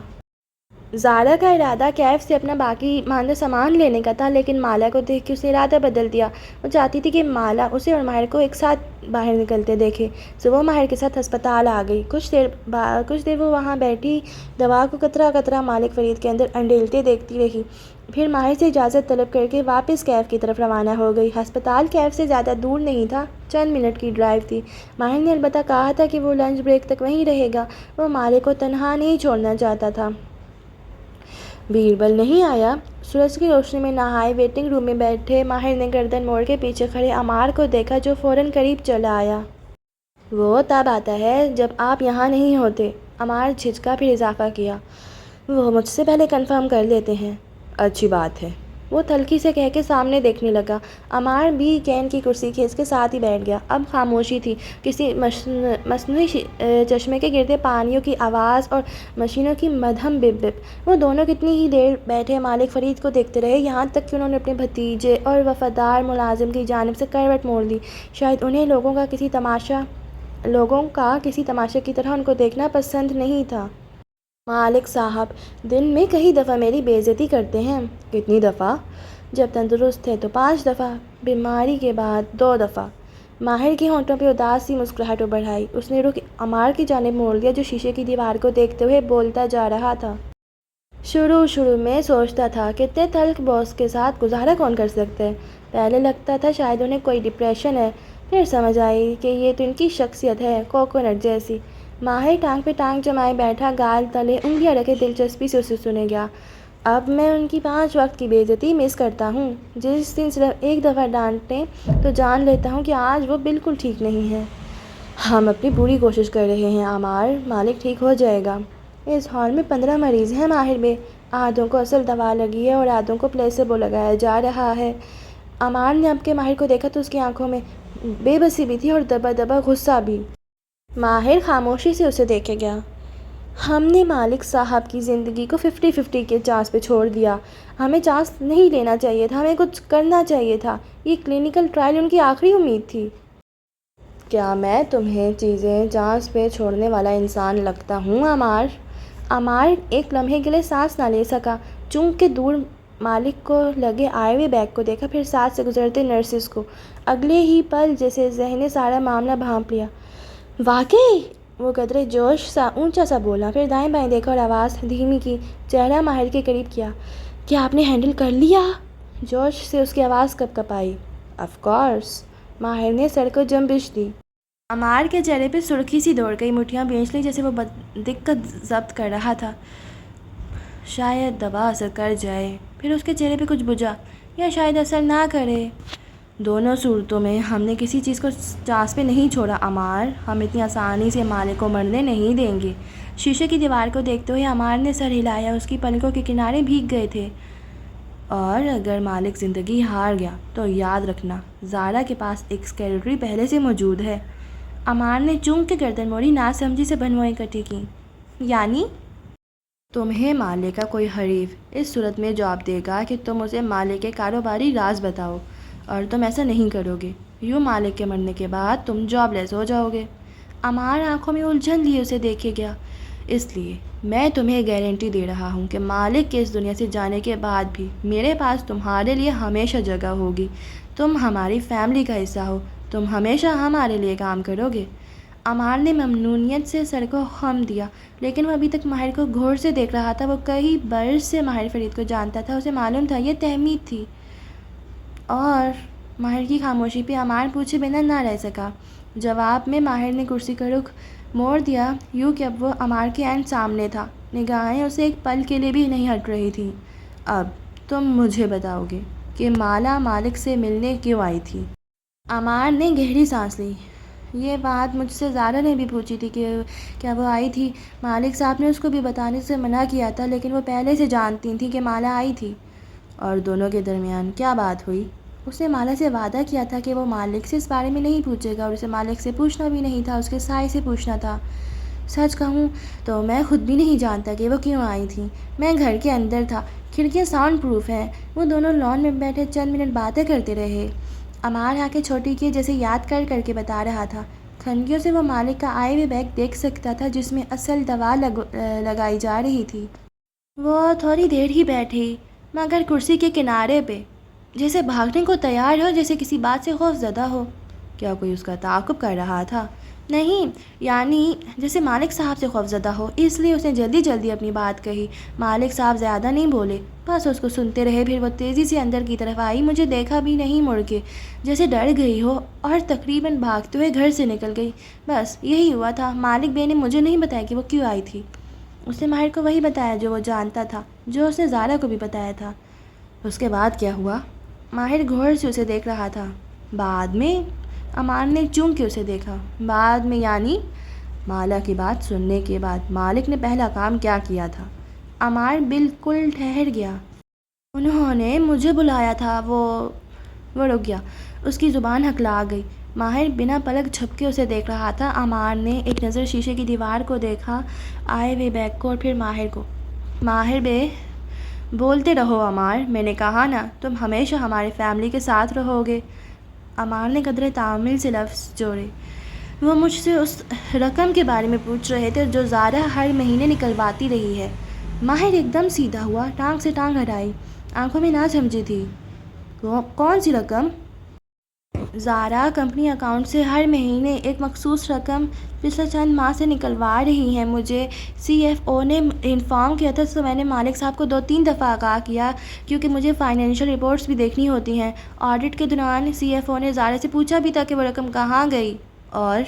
زارا کا ارادہ کیف سے اپنا باقی ماندہ سامان لینے کا تھا، لیکن مالا کو دیکھ کے اس نے ارادہ بدل دیا۔ وہ چاہتی تھی کہ مالا اسے اور ماہر کو ایک ساتھ باہر نکلتے دیکھے، سو وہ ماہر کے ساتھ ہسپتال آ گئی۔ کچھ دیر وہ وہاں بیٹھی دوا کو قطرہ قطرہ مالک فرید کے اندر انڈیلتے دیکھتی رہی، پھر ماہر سے اجازت طلب کر کے واپس کیف کی طرف روانہ ہو گئی۔ ہسپتال کیف سے زیادہ دور نہیں تھا، چند منٹ کی ڈرائیو تھی۔ ماہر نے البتہ کہا تھا کہ وہ لنچ بریک تک وہیں رہے گا۔ وہ مالک کو تنہا نہیں چھوڑنا چاہتا تھا۔ بیربل نہیں آیا؟ سورج کی روشنی میں نہائے ویٹنگ روم میں بیٹھے ماہر نے گردن موڑ کے پیچھے کھڑے عمار کو دیکھا جو فوراً قریب چلا آیا۔ وہ تب آتا ہے جب آپ یہاں نہیں ہوتے، عمار جھجکا، پھر اضافہ کیا۔ وہ مجھ سے پہلے کنفرم کر لیتے ہیں۔ اچھی بات ہے، وہ تلخی سے کہہ کے سامنے دیکھنے لگا۔ عمار بھی کین کی کرسی کھینچ کے ساتھ ہی بیٹھ گیا۔ اب خاموشی تھی، کسی مصنوعی چشمے کے گرتے پانیوں کی آواز اور مشینوں کی مدھم بپ بپ۔ وہ دونوں کتنی ہی دیر بیٹھے مالک فرید کو دیکھتے رہے، یہاں تک کہ انہوں نے اپنے بھتیجے اور وفادار ملازم کی جانب سے کروٹ موڑ لی۔ شاید انہیں لوگوں کا کسی تماشے کی طرح ان کو دیکھنا پسند نہیں تھا۔ مالک صاحب دن میں کئی دفعہ میری بے عزتی کرتے ہیں۔ کتنی دفعہ؟ جب تندرست تھے تو 5 دفعہ، بیماری کے بعد 2 دفعہ۔ ماہر کے ہونٹوں پہ اداس سی مسکراہٹ ابھر آئی۔ اس نے رخ عمار کی جانب موڑ لیا جو شیشے کی دیوار کو دیکھتے ہوئے بولتا جا رہا تھا۔ شروع میں سوچتا تھا کہ اتنے تلخ باس کے ساتھ گزارا کون کر سکتا ہے۔ پہلے لگتا تھا شاید انہیں کوئی ڈپریشن ہے، پھر سمجھ آئی کہ یہ تو ان کی شخصیت ہے، کوکونٹ جیسی۔ ماہر ٹانگ پہ ٹانگ جمائے بیٹھا، گال تلے انگلیاں رکھے دلچسپی سے اسے سنے گیا۔ اب میں ان کی 5 وقت کی بے عزتی مس کرتا ہوں۔ جس دن صرف ایک دفعہ ڈانٹیں تو جان لیتا ہوں کہ آج وہ بالکل ٹھیک نہیں ہے۔ ہم اپنی پوری کوشش کر رہے ہیں عمار، مالک ٹھیک ہو جائے گا۔ اس ہال میں 15 مریض ہیں ماہر بے، آدھوں کو اصل دوا لگی ہے اور آدھوں کو پلیسیبو لگایا جا رہا ہے۔ عمار نے اب کے ماہر کو دیکھا تو اس کی آنکھوں میں بے بسی بھی تھی اور دبا دبا غصہ بھی۔ ماہر خاموشی سے اسے دیکھے گیا۔ ہم نے مالک صاحب کی زندگی کو 50-50 کے چانس پہ چھوڑ دیا۔ ہمیں چانس نہیں لینا چاہیے تھا، ہمیں کچھ کرنا چاہیے تھا۔ یہ کلینکل ٹرائل ان کی آخری امید تھی۔ کیا میں تمہیں چیزیں چانس پہ چھوڑنے والا انسان لگتا ہوں عمار؟ عمار ایک لمحے کے لیے سانس نہ لے سکا۔ چونکہ دور مالک کو لگے آئے ہوئے بیگ کو دیکھا، پھر ساتھ سے گزرتے نرسز کو۔ اگلے ہی پل جیسے ذہن نے سارا معاملہ بھانپ لیا۔ واقعی؟ وہ قدرے جوش سا اونچا سا بولا، پھر دائیں بائیں دیکھا اور آواز دھیمی کی، چہرہ ماہر کے قریب کیا۔ کیا آپ نے ہینڈل کر لیا؟ جوش سے اس کی آواز cup cup I. Of course, ماہر نے سر کو جنبش دی۔ عمار کے چہرے پہ سرخی سی دوڑ گئی، مٹھیاں بھینچ لی جیسے وہ بدقت ضبط کر رہا تھا۔ شاید دوا اثر کر جائے، پھر اس کے چہرے پہ کچھ بجھا، یا شاید اثر نہ کرے۔ دونوں صورتوں میں ہم نے کسی چیز کو چانس پہ نہیں چھوڑا عمار، ہم اتنی آسانی سے مالک کو مرنے نہیں دیں گے۔ شیشے کی دیوار کو دیکھتے ہوئے عمار نے سر ہلایا، اس کی پلکوں کے کنارے بھیگ گئے تھے۔ اور اگر مالک زندگی ہار گیا تو یاد رکھنا زارا کے پاس ایک سیکریٹری پہلے سے موجود ہے۔ عمار نے چونک کے گردن موڑی، ناسمجھی سے بھنوائیں کٹھی کی۔ یعنی تمہیں مالک کا کوئی حریف اس صورت میں جواب دے گا کہ تم اسے مالک کے کاروباری راز بتاؤ، اور تم ایسا نہیں کرو گے، یوں مالک کے مرنے کے بعد تم جاب لیس ہو جاؤ گے۔ عمار آنکھوں میں الجھن لیے اسے دیکھے گیا۔ اس لیے میں تمہیں گارنٹی دے رہا ہوں کہ مالک کے اس دنیا سے جانے کے بعد بھی میرے پاس تمہارے لیے ہمیشہ جگہ ہوگی۔ تم ہماری فیملی کا حصہ ہو، تم ہمیشہ ہمارے لیے کام کرو گے۔ عمار نے ممنونیت سے سر کو خم دیا، لیکن وہ ابھی تک ماہر کو غور سے دیکھ رہا تھا۔ وہ کئی برس سے ماہر فرید کو جانتا تھا، اسے معلوم تھا یہ تہمید تھی۔ اور ماہر کی خاموشی پہ عمار پوچھے بنا نہ رہ سکا۔ جواب میں ماہر نے کرسی کا رخ موڑ دیا، یوں کہ اب وہ عمار کے عین سامنے تھا، نگاہیں اسے ایک پل کے لیے بھی نہیں ہٹ رہی تھیں۔ اب تم مجھے بتاؤ گے کہ مالا مالک سے ملنے کیوں آئی تھی؟ عمار نے گہری سانس لی۔ یہ بات مجھ سے زارا نے بھی پوچھی تھی کہ کیا وہ آئی تھی۔ مالک صاحب نے اس کو بھی بتانے سے منع کیا تھا، لیکن وہ پہلے سے جانتی تھی کہ مالا آئی تھی۔ اور دونوں کے درمیان کیا بات ہوئی؟ اس نے مالا سے وعدہ کیا تھا کہ وہ مالک سے اس بارے میں نہیں پوچھے گا، اور اسے مالک سے پوچھنا بھی نہیں تھا، اس کے سائے سے پوچھنا تھا۔ سچ کہوں تو میں خود بھی نہیں جانتا کہ وہ کیوں آئی تھیں۔ میں گھر کے اندر تھا، کھڑکیاں ساؤنڈ پروف ہیں۔ وہ دونوں لان میں بیٹھے چند منٹ باتیں کرتے رہے۔ عمار آنکھیں چھوٹی کیے جیسے یاد کر کر کے بتا رہا تھا۔ کھنڈیوں سے وہ مالک کا آئے ہوئے بیگ دیکھ سکتا تھا، جس میں اصل دوا لگائی جا رہی تھی۔ وہ تھوڑی دیر ہی بیٹھی، مگر کرسی کے کنارے پہ، جیسے بھاگنے کو تیار ہو، جیسے کسی بات سے خوف زدہ ہو۔ کیا کوئی اس کا تعاقب کر رہا تھا؟ نہیں، یعنی جیسے مالک صاحب سے خوف زدہ ہو، اس لیے اس نے جلدی جلدی اپنی بات کہی۔ مالک صاحب زیادہ نہیں بولے، بس اس کو سنتے رہے۔ پھر وہ تیزی سے اندر کی طرف آئی، مجھے دیکھا بھی نہیں مڑ کے، جیسے ڈر گئی ہو، اور تقریباً بھاگتے ہوئے گھر سے نکل گئی۔ بس یہی ہوا تھا۔ مالک بے نے مجھے نہیں بتایا کہ وہ کیوں آئی تھی۔ اس نے ماہر کو وہی بتایا جو وہ جانتا تھا، جو اس نے زارا کو بھی بتایا تھا۔ اس کے بعد کیا ہوا؟ ماہر غور سے اسے دیکھ رہا تھا۔ بعد میں؟ عمار نے چونک کے اسے دیکھا۔ بعد میں یعنی؟ مالا کی بات سننے کے بعد مالک نے پہلا کام کیا کیا تھا؟ عمار بالکل ٹھہر گیا۔ انہوں نے مجھے بلایا تھا۔ وہ رک گیا، اس کی زبان ہکلا گئی۔ ماہر بنا پلک جھپکے اسے دیکھ رہا تھا۔ عمار نے ایک نظر شیشے کی دیوار کو دیکھا، آئے ہوئے بیگ کو، اور پھر ماہر کو۔ ماہر بے، بولتے رہو عمار، میں نے کہا نا، تم ہمیشہ ہماری فیملی کے ساتھ رہو گے۔ عمار نے قدرے تعامل سے لفظ جوڑے۔ وہ مجھ سے اس رقم کے بارے میں پوچھ رہے تھے جو زارا ہر مہینے نکلواتی رہی ہے۔ ماہر ایک دم سیدھا ہوا، ٹانگ سے ٹانگ ہٹائی، آنکھوں میں نہ سمجھی تھی۔ کون سی رقم؟ زارا کمپنی اکاؤنٹ سے ہر مہینے ایک مخصوص رقم پچھلے چند ماہ سے نکلوا رہی ہیں۔ مجھے سی ایف او نے انفارم کیا تھا، تو میں نے مالک صاحب کو 2-3 دفعہ آگاہ کیا، کیونکہ مجھے فائنینشیل رپورٹس بھی دیکھنی ہوتی ہیں۔ آڈٹ کے دوران سی ایف او نے زارا سے پوچھا بھی تھا کہ وہ رقم کہاں گئی، اور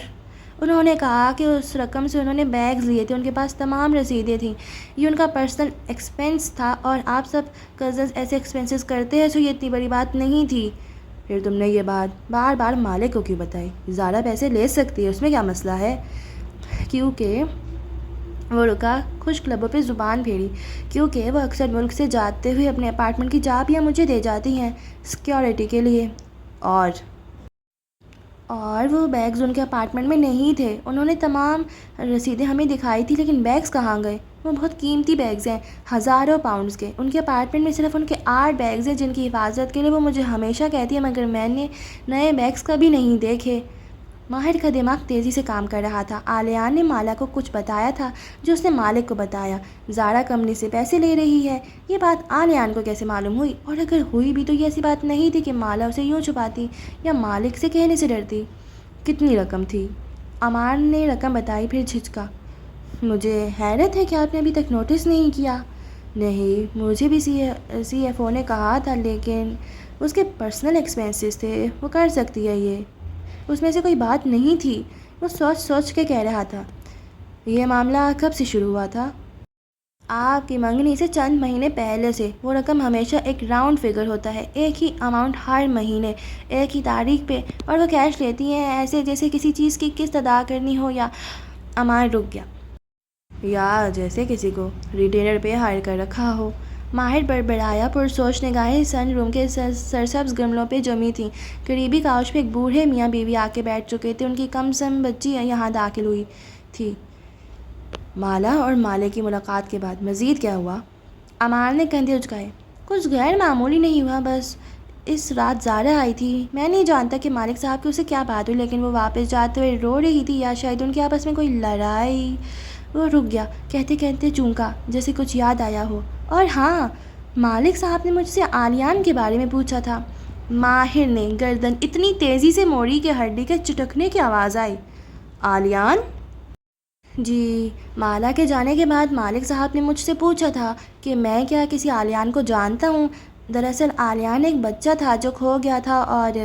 انہوں نے کہا کہ اس رقم سے انہوں نے بیگز لیے تھے، ان کے پاس تمام رسیدیں تھیں، یہ ان کا پرسنل ایکسپنس تھا، اور آپ سب کزنز ایسے ایکسپنسز کرتے ہیں، سو یہ اتنی بڑی بات نہیں تھی۔ پھر تم نے یہ بات بار بار مالک کو کیوں بتائی؟ زارا پیسے لے سکتی ہے، اس میں کیا مسئلہ ہے؟ کیونکہ وہ رکا، خشک لبوں پہ زبان پھیری۔ کیونکہ وہ اکثر ملک سے جاتے ہوئے اپنے اپارٹمنٹ کی چابیاں مجھے دے جاتی ہیں سیکیورٹی کے لیے۔ اور وہ بیگز ان کے اپارٹمنٹ میں نہیں تھے۔ انہوں نے تمام رسیدیں ہمیں دکھائی تھی، لیکن بیگز کہاں گئے؟ وہ بہت قیمتی بیگز ہیں، ہزاروں پاؤنڈز کے۔ ان کے اپارٹمنٹ میں صرف ان کے 8 بیگز ہیں جن کی حفاظت کے لیے وہ مجھے ہمیشہ کہتی ہے، مگر میں نے نئے بیگز کبھی نہیں دیکھے۔ ماہر کا دماغ تیزی سے کام کر رہا تھا۔ آلیان نے مالا کو کچھ بتایا تھا جو اس نے مالک کو بتایا۔ زارا کمپنی سے پیسے لے رہی ہے، یہ بات آلیان کو کیسے معلوم ہوئی؟ اور اگر ہوئی بھی تو یہ ایسی بات نہیں تھی کہ مالا اسے یوں چھپاتی یا مالک سے کہنے سے ڈرتی۔ کتنی رقم تھی؟ عمار نے رقم بتائی، پھر جھجکا۔ مجھے حیرت ہے کہ آپ نے ابھی تک نوٹس نہیں کیا۔ نہیں، مجھے بھی سی ایف او نے کہا تھا، لیکن اس کے پرسنل ایکسپنسز تھے، وہ کر سکتی ہے یہ، اس میں سے کوئی بات نہیں تھی۔ وہ سوچ سوچ کے کہہ رہا تھا۔ یہ معاملہ کب سے شروع ہوا تھا؟ آپ کی منگنی سے چند مہینے پہلے سے۔ وہ رقم ہمیشہ ایک راؤنڈ فگر ہوتا ہے، ایک ہی اماؤنٹ ہر مہینے، ایک ہی تاریخ پہ، اور وہ کیش لیتی ہیں ایسے جیسے کسی چیز کی قسط ادا کرنی ہو، یا عمار رک گیا، یا جیسے کسی کو ریٹینر پہ ہائر کر رکھا ہو۔ ماہر بڑبڑایا، پرسوچ نگاہیں سن روم کے سرسبز گملوں پہ جمی تھیں۔ قریبی کاؤچ پہ ایک بوڑھے میاں بیوی آ کے بیٹھ چکے تھے، ان کی کم سم بچی یہاں داخل ہوئی تھی۔ مالا اور مالے کی ملاقات کے بعد مزید کیا ہوا؟ عمار نے کندھے اچکائے۔ کچھ غیر معمولی نہیں ہوا، بس اس رات زارا آئی تھی۔ میں نہیں جانتا کہ مالک صاحب کی اسے کیا بات ہوئی، لیکن وہ واپس جاتے ہوئے رو رہی تھی یا شاید ان کے آپس میں کوئی لڑائی۔ وہ رک گیا، کہتے کہتے چونکا جیسے کچھ یاد آیا ہو۔ اور ہاں، مالک صاحب نے مجھ سے عالیان کے بارے میں پوچھا تھا۔ ماہر نے گردن اتنی تیزی سے موڑی کہ ہڈی کے چٹکنے کی آواز آئی۔ عالیان؟ جی، مالا کے جانے کے بعد مالک صاحب نے مجھ سے پوچھا تھا کہ میں کیا کسی عالیان کو جانتا ہوں۔ دراصل عالیان ایک بچہ تھا جو کھو گیا تھا، اور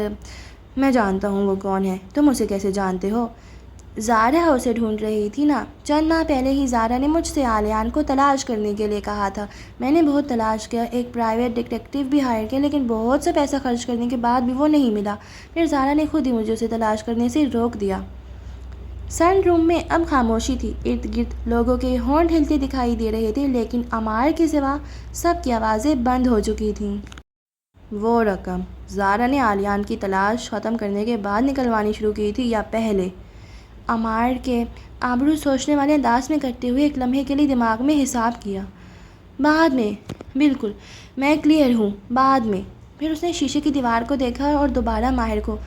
میں جانتا ہوں وہ کون ہے۔ تم اسے کیسے جانتے ہو؟ زارا اسے ڈھونڈ رہی تھی نا۔ چند ماہ پہلے ہی زارا نے مجھ سے عالیان کو تلاش کرنے کے لیے کہا تھا۔ میں نے بہت تلاش کیا، ایک پرائیویٹ ڈیٹیکٹیو بھی ہائر کیا، لیکن بہت سے پیسہ خرچ کرنے کے بعد بھی وہ نہیں ملا۔ پھر زارا نے خود ہی مجھے اسے تلاش کرنے سے روک دیا۔ سن روم میں اب خاموشی تھی۔ ارد گرد لوگوں کے ہونٹ ہلتے دکھائی دے رہے تھے، لیکن عمار کے سوا سب کی آوازیں بند ہو چکی تھیں۔ وہ رقم زارا نے عالیان کی تلاش ختم کرنے کے بعد نکلوانی شروع کی تھی یا پہلے؟ عمار کے آبرو سوچنے والے انداز میں کرتے ہوئے ایک لمحے کے لیے دماغ میں حساب کیا۔ بعد میں، بالکل، میں کلیئر ہوں، بعد میں۔ پھر اس نے شیشے کی دیوار کو دیکھا اور دوبارہ ماہر کو۔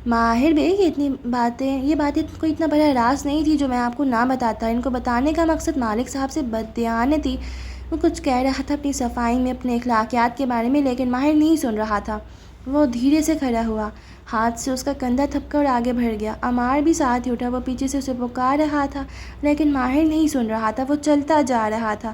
ماہر بے، یہ باتیں کوئی اتنا بڑا راز نہیں تھی جو میں آپ کو نہ بتاتا۔ ان کو بتانے کا مقصد مالک صاحب سے بددیانتی۔ وہ کچھ کہہ رہا تھا اپنی صفائی میں، اپنے اخلاقیات کے بارے میں، لیکن ماہر نہیں سن رہا تھا۔ وہ دھیرے سے کھڑا ہوا، ہاتھ سے اس کا کندھا تھپکا اور آگے بڑھ گیا۔ عمار بھی ساتھ ہی اٹھا۔ وہ پیچھے سے اسے پکار رہا تھا، لیکن ماہر نہیں سن رہا تھا۔ وہ چلتا جا رہا تھا۔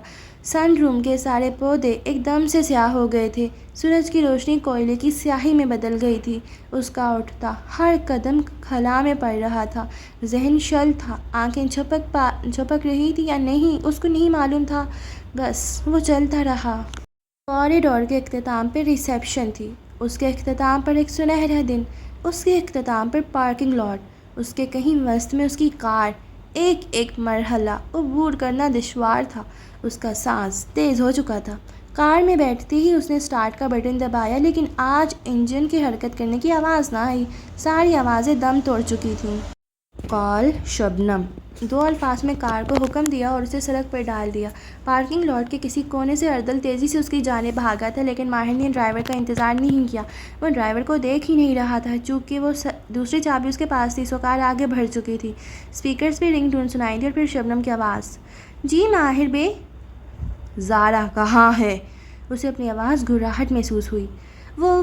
سن روم کے سارے پودے ایک دم سے سیاہ ہو گئے تھے۔ سورج کی روشنی کوئلے کی سیاہی میں بدل گئی تھی۔ اس کا اٹھتا ہر قدم خلا میں پڑ رہا تھا۔ ذہن شل تھا، آنکھیں جھپک رہی تھی یا نہیں اس کو نہیں معلوم تھا۔ بس وہ چلتا رہا۔ کوریڈور کے اختتام پر ریسیپشن تھی، اس کے اختتام پر ایک سنہرا دن، اس کے اختتام پر پارکنگ لاٹ، اس کے کہیں وسط میں اس کی کار۔ ایک ایک مرحلہ عبور کرنا دشوار تھا۔ اس کا سانس تیز ہو چکا تھا۔ کار میں بیٹھتے ہی اس نے سٹارٹ کا بٹن دبایا، لیکن آج انجن کی حرکت کرنے کی آواز نہ آئی۔ ساری آوازیں دم توڑ چکی تھیں۔ کال شبنم، دو الفاظ میں کار کو حکم دیا اور اسے سڑک پر ڈال دیا۔ پارکنگ لاٹ کے کسی کونے سے اردل تیزی سے اس کی جانب بھاگا تھا، لیکن ماہر نے ڈرائیور کا انتظار نہیں کیا۔ وہ ڈرائیور کو دیکھ ہی نہیں رہا تھا، چونکہ وہ دوسری چابی اس کے پاس تھی۔ سو کار آگے بڑھ چکی تھی۔ اسپیکرز پہ رنگ ٹون سنائی دی اور پھر شبنم کی آواز۔ جی ماہر بے؟ زارا کہاں ہے؟ اسے اپنی آواز گھبراہٹ محسوس ہوئی۔ وہ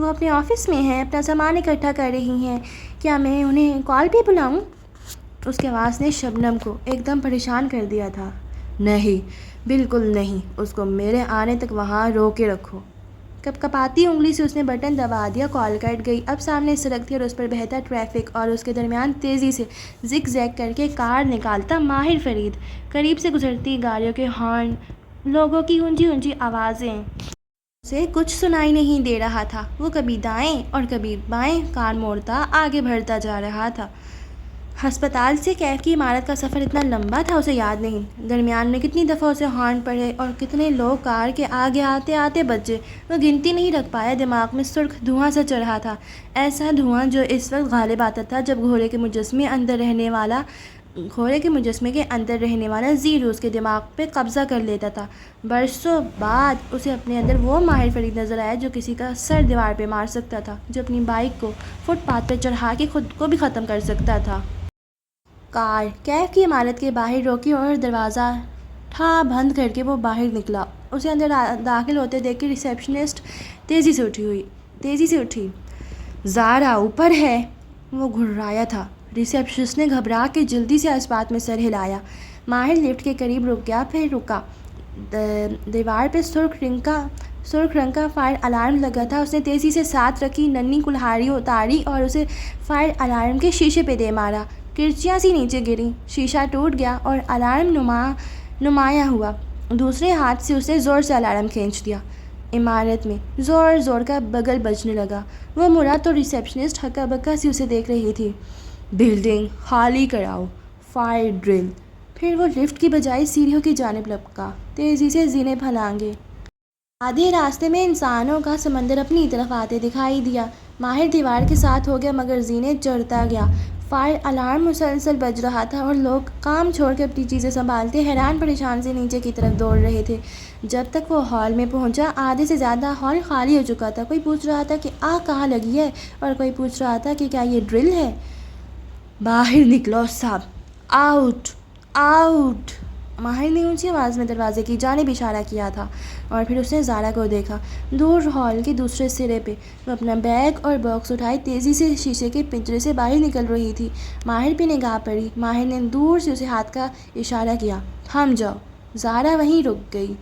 اپنے آفس میں ہیں، اپنا سامان اکٹھا کر رہی ہیں۔ کیا میں انہیں کال پہ بلاؤں؟ اس کی آواز نے شبنم کو ایک دم پریشان کر دیا تھا۔ نہیں، بالکل نہیں، اس کو میرے آنے تک وہاں روکے رکھو۔ کپکپاتی انگلی سے اس نے بٹن دبا دیا۔ کال کٹ گئی۔ اب سامنے سڑک تھی اور اس پر بہتا ٹریفک، اور اس کے درمیان تیزی سے زگ زیگ کر کے کار نکالتا ماہر فرید۔ قریب سے گزرتی گاڑیوں کے ہارن، لوگوں کی اونچی اونچی آوازیں۔ اسے کچھ سنائی نہیں دے رہا تھا۔ وہ کبھی دائیں اور کبھی بائیں کار موڑتا آگے بڑھتا جا رہا تھا۔ ہسپتال سے کیف کی عمارت کا سفر اتنا لمبا تھا اسے یاد نہیں۔ درمیان میں کتنی دفعہ اسے ہارن پڑے اور کتنے لوگ کار کے آگے آتے آتے بچے، وہ گنتی نہیں رکھ پایا۔ دماغ میں سرخ دھواں سا چڑھا تھا، ایسا دھواں جو اس وقت غالب آتا تھا جب گھوڑے کے مجسمے کے اندر رہنے والا زیرو اس کے دماغ پہ قبضہ کر لیتا تھا۔ برسوں بعد اسے اپنے اندر وہ ماہر فرید نظر آیا جو کسی کا سر دیوار پہ مار سکتا تھا، جو اپنی بائک کو فٹ پاتھ پہ چڑھا کے خود کو بھی ختم کر سکتا تھا۔ کار کیف کی عمارت کے باہر روکی اور دروازہ ٹھا بند کر کے وہ باہر نکلا۔ اسے اندر داخل ہوتے دیکھ کے ریسیپشنسٹ تیزی سے اٹھی۔ زارا اوپر ہے؟ وہ گھررایا تھا۔ ریسیپشنسٹ نے گھبرا کے جلدی سے اس بات میں سر ہلایا۔ ماہر لفٹ کے قریب رک گیا، پھر رکا۔ دیوار پہ سرخ رنگ کا فائر الارم لگا تھا۔ اس نے تیزی سے ساتھ رکھی ننھی کلہاڑی اتاری اور اسے فائر الارم کے شیشے پہ دے مارا۔ کرچیاں سی نیچے گریں، شیشہ ٹوٹ گیا اور الارم نمایاں ہوا۔ دوسرے ہاتھ سے اس نے زور سے الارم کھینچ دیا۔ عمارت میں زور زور کا بگل بجنے لگا۔ وہ مڑا تو ریسیپشنسٹ ہکا بکا سی اسے دیکھ رہی تھی۔ بلڈنگ خالی کراؤ، فائر ڈرل۔ پھر وہ لفٹ کی بجائے سیڑھیوں کی جانب لپکا، تیزی سے زینے پھلانگے۔ آدھے راستے میں انسانوں کا سمندر اپنی طرف آتے دکھائی دیا۔ ماہر دیوار کے ساتھ ہو گیا مگر زینے چڑھتا گیا۔ فائر الارم مسلسل بج رہا تھا اور لوگ کام چھوڑ کے اپنی چیزیں سنبھالتے حیران پریشان سے نیچے کی طرف دوڑ رہے تھے۔ جب تک وہ ہال میں پہنچا آدھے سے زیادہ ہال خالی ہو چکا تھا۔ کوئی پوچھ رہا تھا کہ آگ کہاں لگی ہے اور کوئی پوچھ رہا تھا کہ کیا یہ ڈرل ہے۔ باہر نکلو سب، آؤٹ آؤٹ۔ ماہر نے اونچی آواز میں دروازے کی جانب اشارہ کیا تھا اور پھر اس نے زارا کو دیکھا دور ہال کے دوسرے سرے پہ۔ وہ اپنا بیگ اور باکس اٹھائے تیزی سے شیشے کے پنجرے سے باہر نکل رہی تھی۔ ماہر پہ نگاہ پڑی۔ ماہر نے دور سے اسے ہاتھ کا اشارہ کیا، تھم جاؤ۔ زارا وہیں رک گئی۔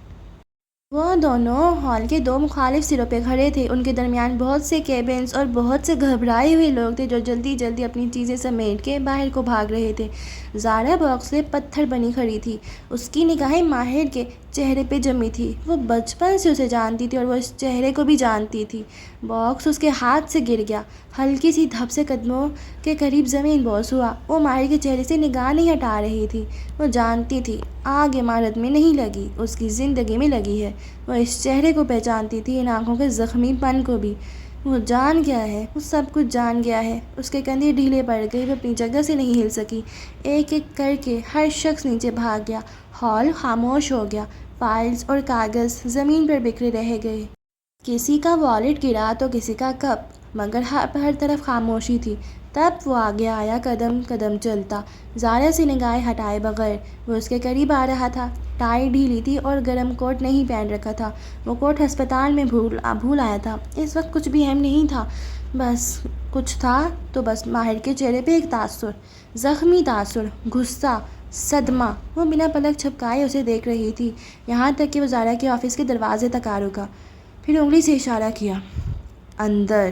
وہ دونوں ہال کے دو مخالف سروں پہ کھڑے تھے۔ ان کے درمیان بہت سے کیبنز اور بہت سے گھبرائے ہوئے لوگ تھے جو جلدی جلدی اپنی چیزیں سمیٹ کے باہر کو بھاگ رہے تھے۔ زارا باکس سے پتھر بنی کھڑی تھی۔ اس کی نگاہیں ماہر کے چہرے پہ جمی تھی۔ وہ بچپن سے اسے جانتی تھی اور وہ اس چہرے کو بھی جانتی تھی۔ باکس اس کے ہاتھ سے گر گیا، ہلکی سی دھپ سے قدموں کے قریب زمین بوس ہوا۔ وہ ماہر کے چہرے سے نگاہ نہیں ہٹا رہی تھی۔ وہ جانتی تھی آگ عمارت میں نہیں لگی، اس کی زندگی میں لگی ہے۔ وہ اس چہرے کو پہچانتی تھی، ان آنکھوں کے زخمی پن کو بھی۔ وہ جان گیا ہے، وہ سب کچھ جان گیا ہے۔ اس کے کندھے ڈھیلے پڑ گئے، وہ اپنی جگہ سے نہیں ہل سکی۔ ایک ایک کر کے ہر شخص نیچے بھاگ گیا۔ ہال خاموش ہو گیا۔ فائلز اور کاغذ زمین پر بکھرے رہ گئے۔ کسی کا والیٹ گرا تو کسی کا کپ، مگر ہر طرف خاموشی تھی۔ تب وہ آگے آیا، قدم قدم چلتا، زارا سے نگاہیں ہٹائے بغیر۔ وہ اس کے قریب آ رہا تھا۔ ٹائی ڈھیلی تھی اور گرم کوٹ نہیں پہن رکھا تھا۔ وہ کوٹ ہسپتال میں بھول آیا تھا۔ اس وقت کچھ بھی اہم نہیں تھا۔ بس کچھ تھا تو بس ماہر کے چہرے پہ ایک تاثر، زخمی تاثر، غصہ، صدمہ۔ وہ بنا پلک جھپکائے اسے دیکھ رہی تھی، یہاں تک کہ وہ زارا کے آفس کے دروازے تک آ رکا۔ پھر انگلی سے اشارہ کیا، اندر۔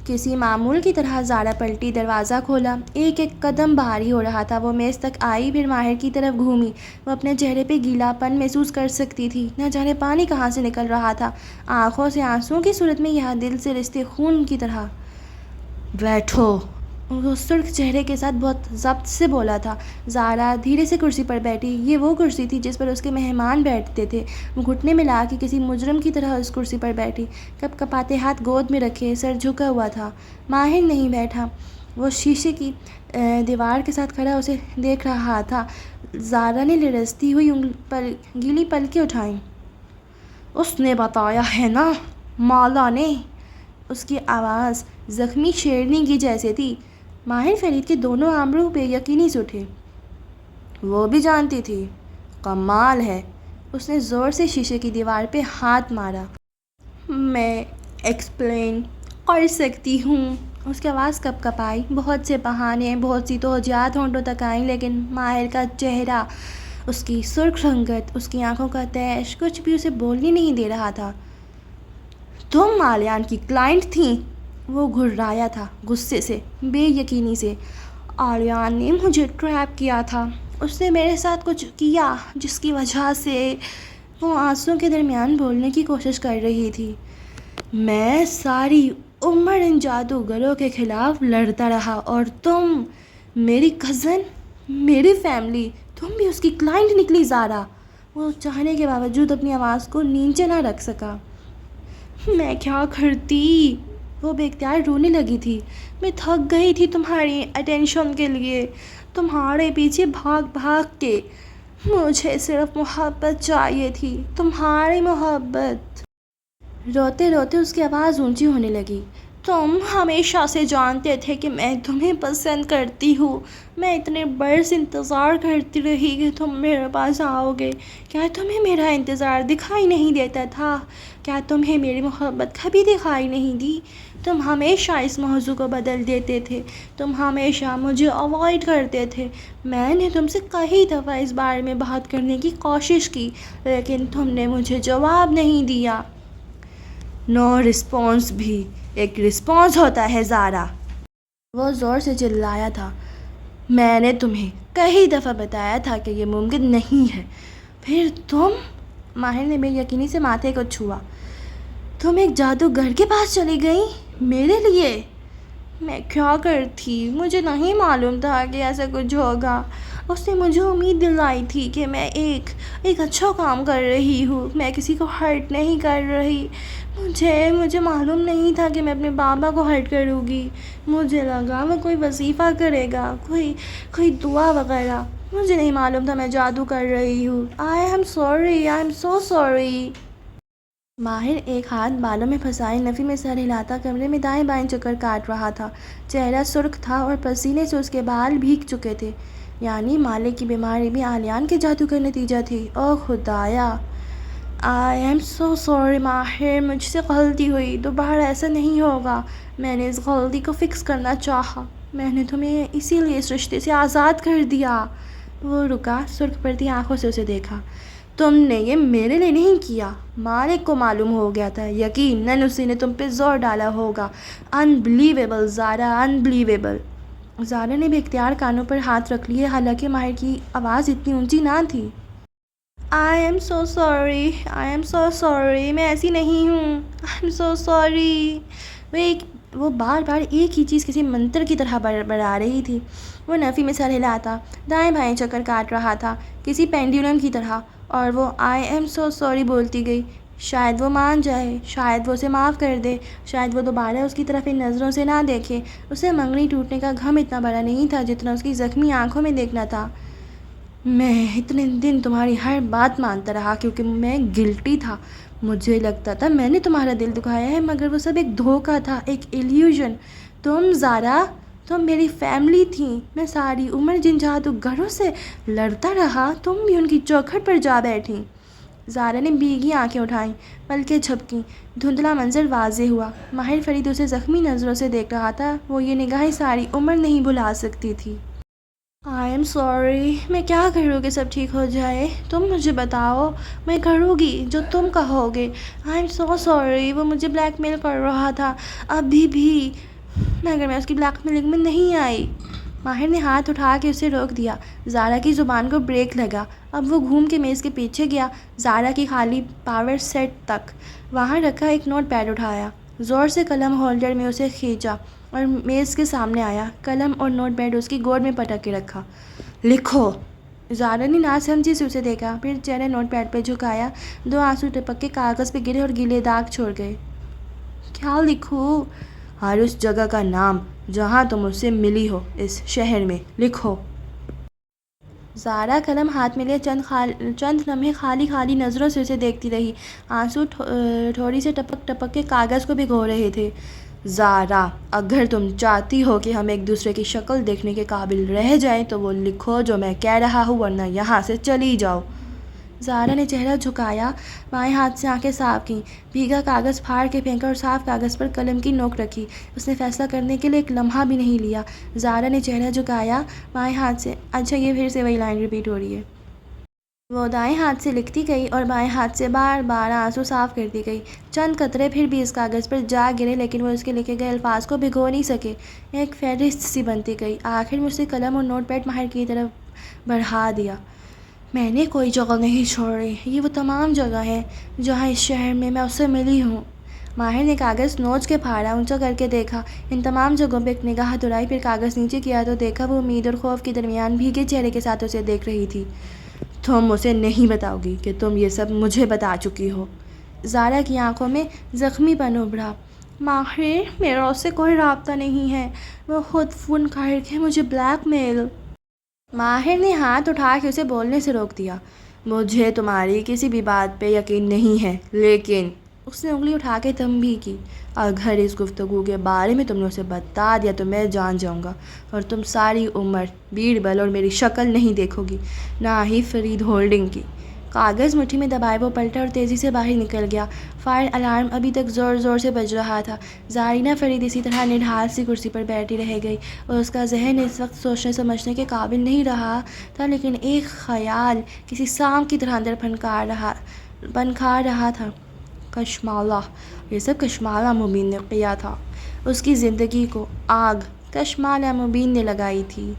کسی معمول کی طرح زارا پلٹی، دروازہ کھولا۔ ایک ایک قدم بھاری ہو رہا تھا۔ وہ میز تک آئی، پھر ماہر کی طرف گھومی۔ وہ اپنے چہرے پہ گیلا پن محسوس کر سکتی تھی، نہ جانے پانی کہاں سے نکل رہا تھا، آنکھوں سے آنسوؤں کی صورت میں یا دل سے رستے خون کی طرح۔ بیٹھو، وہ سرخ چہرے کے ساتھ بہت ضبط سے بولا تھا۔ زارا دھیرے سے کرسی پر بیٹھی۔ یہ وہ کرسی تھی جس پر اس کے مہمان بیٹھتے تھے۔ وہ گھٹنے ملا کے کسی مجرم کی طرح اس کرسی پر بیٹھی، کپ کپاتے ہاتھ گود میں رکھے، سر جھکا ہوا تھا۔ ماہر نہیں بیٹھا، وہ شیشے کی دیوار کے ساتھ کھڑا اسے دیکھ رہا تھا۔ زارا نے لرزتی ہوئی گیلی پلکیں اٹھائیں۔ اس نے بتایا ہے نا، مالا نے۔ اس کی آواز زخمی شیرنی کی جیسے تھی۔ ماہر فرید کے دونوں آبرو بے یقینی سے اٹھے۔ وہ بھی جانتی تھی، کمال ہے۔ اس نے زور سے شیشے کی دیوار پہ ہاتھ مارا۔ میں ایکسپلین کر سکتی ہوں۔ اس کی آواز کپ کپائی، بہت سے بہانے، بہت سی توجیہات ہونٹوں تک آئیں، لیکن ماہر کا چہرہ، اس کی سرخ رنگت، اس کی آنکھوں کا تیش کچھ بھی اسے بولنے نہیں دے رہا تھا۔ تم مالیان کی کلائنٹ تھیں؟ وہ گھررایا تھا، غصے سے، بے یقینی سے۔ آریان نے مجھے ٹریپ کیا تھا، اس نے میرے ساتھ کچھ کیا جس کی وجہ سے وہ آنسوؤں کے درمیان بولنے کی کوشش کر رہی تھی۔ میں ساری عمر ان جادوگروں کے خلاف لڑتا رہا اور تم، میری کزن، میری فیملی، تم بھی اس کی کلائنٹ نکلی زارا۔ وہ چاہنے کے باوجود اپنی آواز کو نیچے نہ رکھ سکا۔ میں کیا کرتی؟ وہ بے اختیار رونے لگی تھی۔ میں تھک گئی تھی تمہاری اٹینشن کے لیے، تمہارے پیچھے بھاگ بھاگ کے۔ مجھے صرف محبت چاہیے تھی، تمہاری محبت۔ روتے روتے اس کی آواز اونچی ہونے لگی۔ تم ہمیشہ سے جانتے تھے کہ میں تمہیں پسند کرتی ہوں۔ میں اتنے برس انتظار کرتی رہی کہ تم میرے پاس آؤ گے۔ کیا تمہیں میرا انتظار دکھائی نہیں دیتا تھا؟ کیا تمہیں میری محبت کبھی دکھائی نہیں دی؟ تم ہمیشہ اس موضوع کو بدل دیتے تھے، تم ہمیشہ مجھے اوائڈ کرتے تھے۔ میں نے تم سے کئی دفعہ اس بارے میں بات کرنے کی کوشش کی، لیکن تم نے مجھے جواب نہیں دیا۔ نو رسپانس بھی ایک رسپانس ہوتا ہے زارا، وہ زور سے چلایا تھا۔ میں نے تمہیں کئی دفعہ بتایا تھا کہ یہ ممکن نہیں ہے، پھر تم، ماہر نے بے یقینی سے ماتھے کو چھوا، تم ایک جادوگر کے پاس چلی گئی میرے لیے۔ میں کیا کرتی؟ مجھے نہیں معلوم تھا کہ ایسا کچھ ہوگا۔ اس نے مجھے امید دلائی تھی کہ میں ایک اچھا کام کر رہی ہوں، میں کسی کو ہرٹ نہیں کر رہی۔ مجھے معلوم نہیں تھا کہ میں اپنے بابا کو ہرٹ کروں گی۔ مجھے لگا وہ کوئی وظیفہ کرے گا، کوئی دعا وغیرہ۔ مجھے نہیں معلوم تھا میں جادو کر رہی ہوں۔ I am sorry, I am so sorry. ماہر ایک ہاتھ بالوں میں پھنسائے نفی میں سر ہلاتا کمرے میں دائیں بائیں چکر کاٹ رہا تھا۔ چہرہ سرخ تھا اور پسینے سے اس کے بال بھیگ چکے تھے۔ یعنی مالک کی بیماری بھی آلیان کے جادو کا نتیجہ تھی۔ او خدایا! آئی ایم سو سوری ماہر، مجھ سے غلطی ہوئی، دوبارہ ایسا نہیں ہوگا۔ میں نے اس غلطی کو فکس کرنا چاہا۔ میں نے تمہیں اسی لیے اس رشتے سے آزاد کر دیا۔ وہ رکا، سرخ پڑتی آنکھوں سے اسے دیکھا۔ تم نے یہ میرے لیے نہیں کیا، مالک کو معلوم ہو گیا تھا، یقیناً اسی نے تم پہ زور ڈالا ہوگا۔ انبلیویبل زارا، انبلیویبل۔ زارا نے بے اختیار کانوں پر ہاتھ رکھ لیے، حالانکہ ماہر کی آواز اتنی اونچی نہ تھی۔ I am so sorry, I am so sorry, میں ایسی نہیں ہوں، آئی ایم سو سوری۔ وہ بار بار ایک ہی چیز کسی منتر کی طرح بڑھا رہی تھی۔ وہ نفی میں سر ہلاتا، دائیں بائیں چکر کاٹ رہا تھا، کسی پینڈولم کی طرح، اور وہ آئی ایم سو سوری بولتی گئی۔ شاید وہ مان جائے، شاید وہ اسے معاف کر دے، شاید وہ دوبارہ اس کی طرف ان نظروں سے نہ دیکھے۔ اسے منگنی ٹوٹنے کا غم اتنا بڑا نہیں تھا جتنا اس کی زخمی آنکھوں میں دیکھنا تھا۔ میں اتنے دن تمہاری ہر بات مانتا رہا کیونکہ میں گلٹی تھا۔ مجھے لگتا تھا میں نے تمہارا دل دکھایا ہے، مگر وہ سب ایک دھوکہ تھا، ایک ایلیوژن۔ تم زارا، تم میری فیملی تھیں۔ میں ساری عمر جن جادوگروں سے لڑتا رہا، تم بھی ان کی چوکھٹ پر جا بیٹھیں۔ زارا نے بھیگی آنکھیں اٹھائیں، پلکیں جھپکیں، دھندلا منظر واضح ہوا۔ ماہر فرید اسے زخمی نظروں سے دیکھ رہا تھا، وہ یہ نگاہیں ساری عمر نہیں بھلا سکتی تھی۔ آئی ایم سوری، میں کیا کروں کہ سب ٹھیک ہو جائے؟ تم مجھے بتاؤ، میں کروں گی جو تم کہو گے۔ آئی ایم سو سوری، وہ مجھے بلیک میل کر رہا تھا، ابھی بھی، مگر میں اس کی بلیک میلنگ میں نہیں آئی۔ ماہر نے ہاتھ اٹھا کے اسے روک دیا۔ زارا کی زبان کو بریک لگا۔ اب وہ گھوم کے میز کے پیچھے گیا، زارا کی خالی پاور سیٹ تک۔ وہاں رکھا ایک نوٹ پیڈ اٹھایا، زور سے قلم ہولڈر میں اسے کھینچا اور میز کے سامنے آیا۔ قلم اور نوٹ پیڈ اس کی گود میں پٹک کے رکھا۔ لکھو۔ زارا نے ناسمجھی سے اسے دیکھا، پھر چہرہ نوٹ پیڈ پہ جھکایا۔ دو آنسو ٹپک کے کاغذ پہ گرے اور گیلے داغ چھوڑ گئے۔ کیا لکھوں؟ ہر اس جگہ کا نام جہاں تم اس سے ملی ہو، اس شہر میں، لکھو۔ زارا قلم ہاتھ میں لیے چند لمحے خالی نظروں سے اسے دیکھتی رہی۔ آنسو تھوڑی سے ٹپک ٹپک کے کاغذ کو بھگو رہے تھے۔ زارا، اگر تم چاہتی ہو کہ ہم ایک دوسرے کی شکل دیکھنے کے قابل رہ جائیں تو وہ لکھو جو میں کہہ رہا ہوں، ورنہ یہاں سے چلی جاؤ۔ زارا نے چہرہ جھکایا، بائیں ہاتھ سے آنکھیں صاف کیں، بھیگا کاغذ پھاڑ کے پھینکا اور صاف کاغذ پر قلم کی نوک رکھی۔ اس نے فیصلہ کرنے کے لیے ایک لمحہ بھی نہیں لیا۔ زارا نے چہرہ جھکایا، بائیں ہاتھ سے، اچھا یہ پھر سے وہی لائن ریپیٹ ہو رہی ہے۔ وہ دائیں ہاتھ سے لکھتی گئی اور بائیں ہاتھ سے بار بار آنسو صاف کرتی گئی۔ چند قطرے پھر بھی اس کاغذ پر جا گرے، لیکن وہ اس کے لکھے گئے الفاظ کو بھگو نہیں سکے۔ ایک فہرست سی بنتی گئی۔ آخر میں اس نے قلم اور نوٹ پیڈ ماہر کی طرف بڑھا دیا۔ میں نے کوئی جگہ نہیں چھوڑی، یہ وہ تمام جگہ ہے جہاں اس شہر میں اس سے ملی ہوں۔ ماہر نے کاغذ نوچ کے پھاڑا، اونچا کر کے دیکھا، ان تمام جگہوں پہ ایک نگاہ دوڑائی، پھر کاغذ نیچے کیا تو دیکھا وہ امید اور خوف کے درمیان بھیگے چہرے کے ساتھ اسے دیکھ رہی تھی۔ تم اسے نہیں بتاؤ گی کہ تم یہ سب مجھے بتا چکی ہو؟ زارا کی آنکھوں میں زخمی پن ابھرا۔ ماہر، میرا اس سے کوئی رابطہ نہیں ہے، وہ خود فون کر کے مجھے بلیک میل۔ ماہر نے ہاتھ اٹھا کے اسے بولنے سے روک دیا۔ مجھے تمہاری کسی بھی بات پہ یقین نہیں ہے، لیکن اس نے انگلی اٹھا کے تنبیہ کی، اگر اس گفتگو کے بارے میں تم نے اسے بتا دیا تو میں جان جاؤں گا اور تم ساری عمر بیربل اور میری شکل نہیں دیکھو گی، نہ ہی فرید ہولڈنگ کی۔ کاغذ مٹھی میں دبائے وہ پلٹا اور تیزی سے باہر نکل گیا۔ فائر الارم ابھی تک زور زور سے بج رہا تھا۔ زارینہ فرید اسی طرح نڈھال سی کرسی پر بیٹھی رہ گئی اور اس کا ذہن اس وقت سوچنے سمجھنے کے قابل نہیں رہا تھا، لیکن ایک خیال کسی سانپ کی طرح اندر پنکھا رہا تھا۔ کشمالہ، یہ سب کشمالہ مبین نے کیا تھا۔ اس کی زندگی کو آگ کشمالہ مبین نے لگائی تھی۔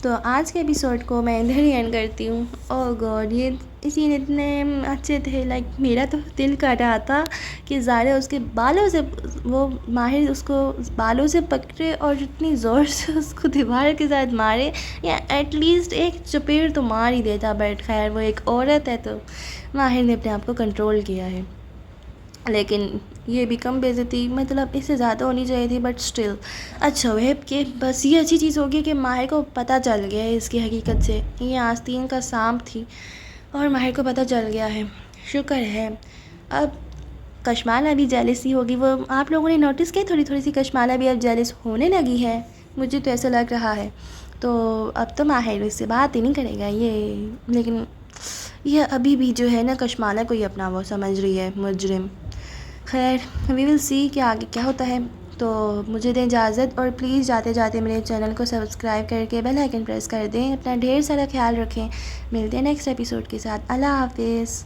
تو آج کے ایپیسوڈ کو میں ادھر ہی اینڈ کرتی ہوں. اوہ گاڈ یہ سین اتنے اچھے تھے، لائک میرا تو دل کر رہا تھا کہ زارا اس کے بالوں سے، وہ ماہر اس کو بالوں سے پکڑے اور اتنی زور سے اس کو دیوار کے ساتھ مارے، یا ایٹ لیسٹ ایک چپیڑ تو مار ہی دیتا. بٹ خیر وہ ایک عورت ہے تو ماہر نے اپنے آپ کو کنٹرول کیا ہے. لیکن یہ بھی کم بےعزتی، مطلب اس سے زیادہ ہونی چاہیے تھی، بٹ اسٹل اچھا ہوئے کہ بس یہ اچھی چیز ہوگی کہ ماہر کو پتہ چل گیا ہے اس کی حقیقت سے، یہ آستین کا سانپ تھی اور ماہر کو پتہ چل گیا ہے. شکر ہے. اب کشمالہ بھی جیلسی ہوگی، وہ آپ لوگوں نے نوٹس کیا تھوڑی تھوڑی سی کشمالہ بھی اب جیلس ہونے لگی ہے، مجھے تو ایسا لگ رہا ہے. تو اب تو ماہر اس سے بات ہی نہیں کرے گا یہ، لیکن یہ ابھی بھی جو ہے نا کشمالہ کو ہی اپنا وہ سمجھ رہی ہے مجرم. خیر وی ول سی کہ آگے کیا ہوتا ہے. تو مجھے دیں اجازت، اور پلیز جاتے جاتے میرے چینل کو سبسکرائب کر کے بیل آئیکن پریس کر دیں. اپنا ڈھیر سارا خیال رکھیں. ملتے ہیں نیکسٹ ایپیسوڈ کے ساتھ. اللہ حافظ.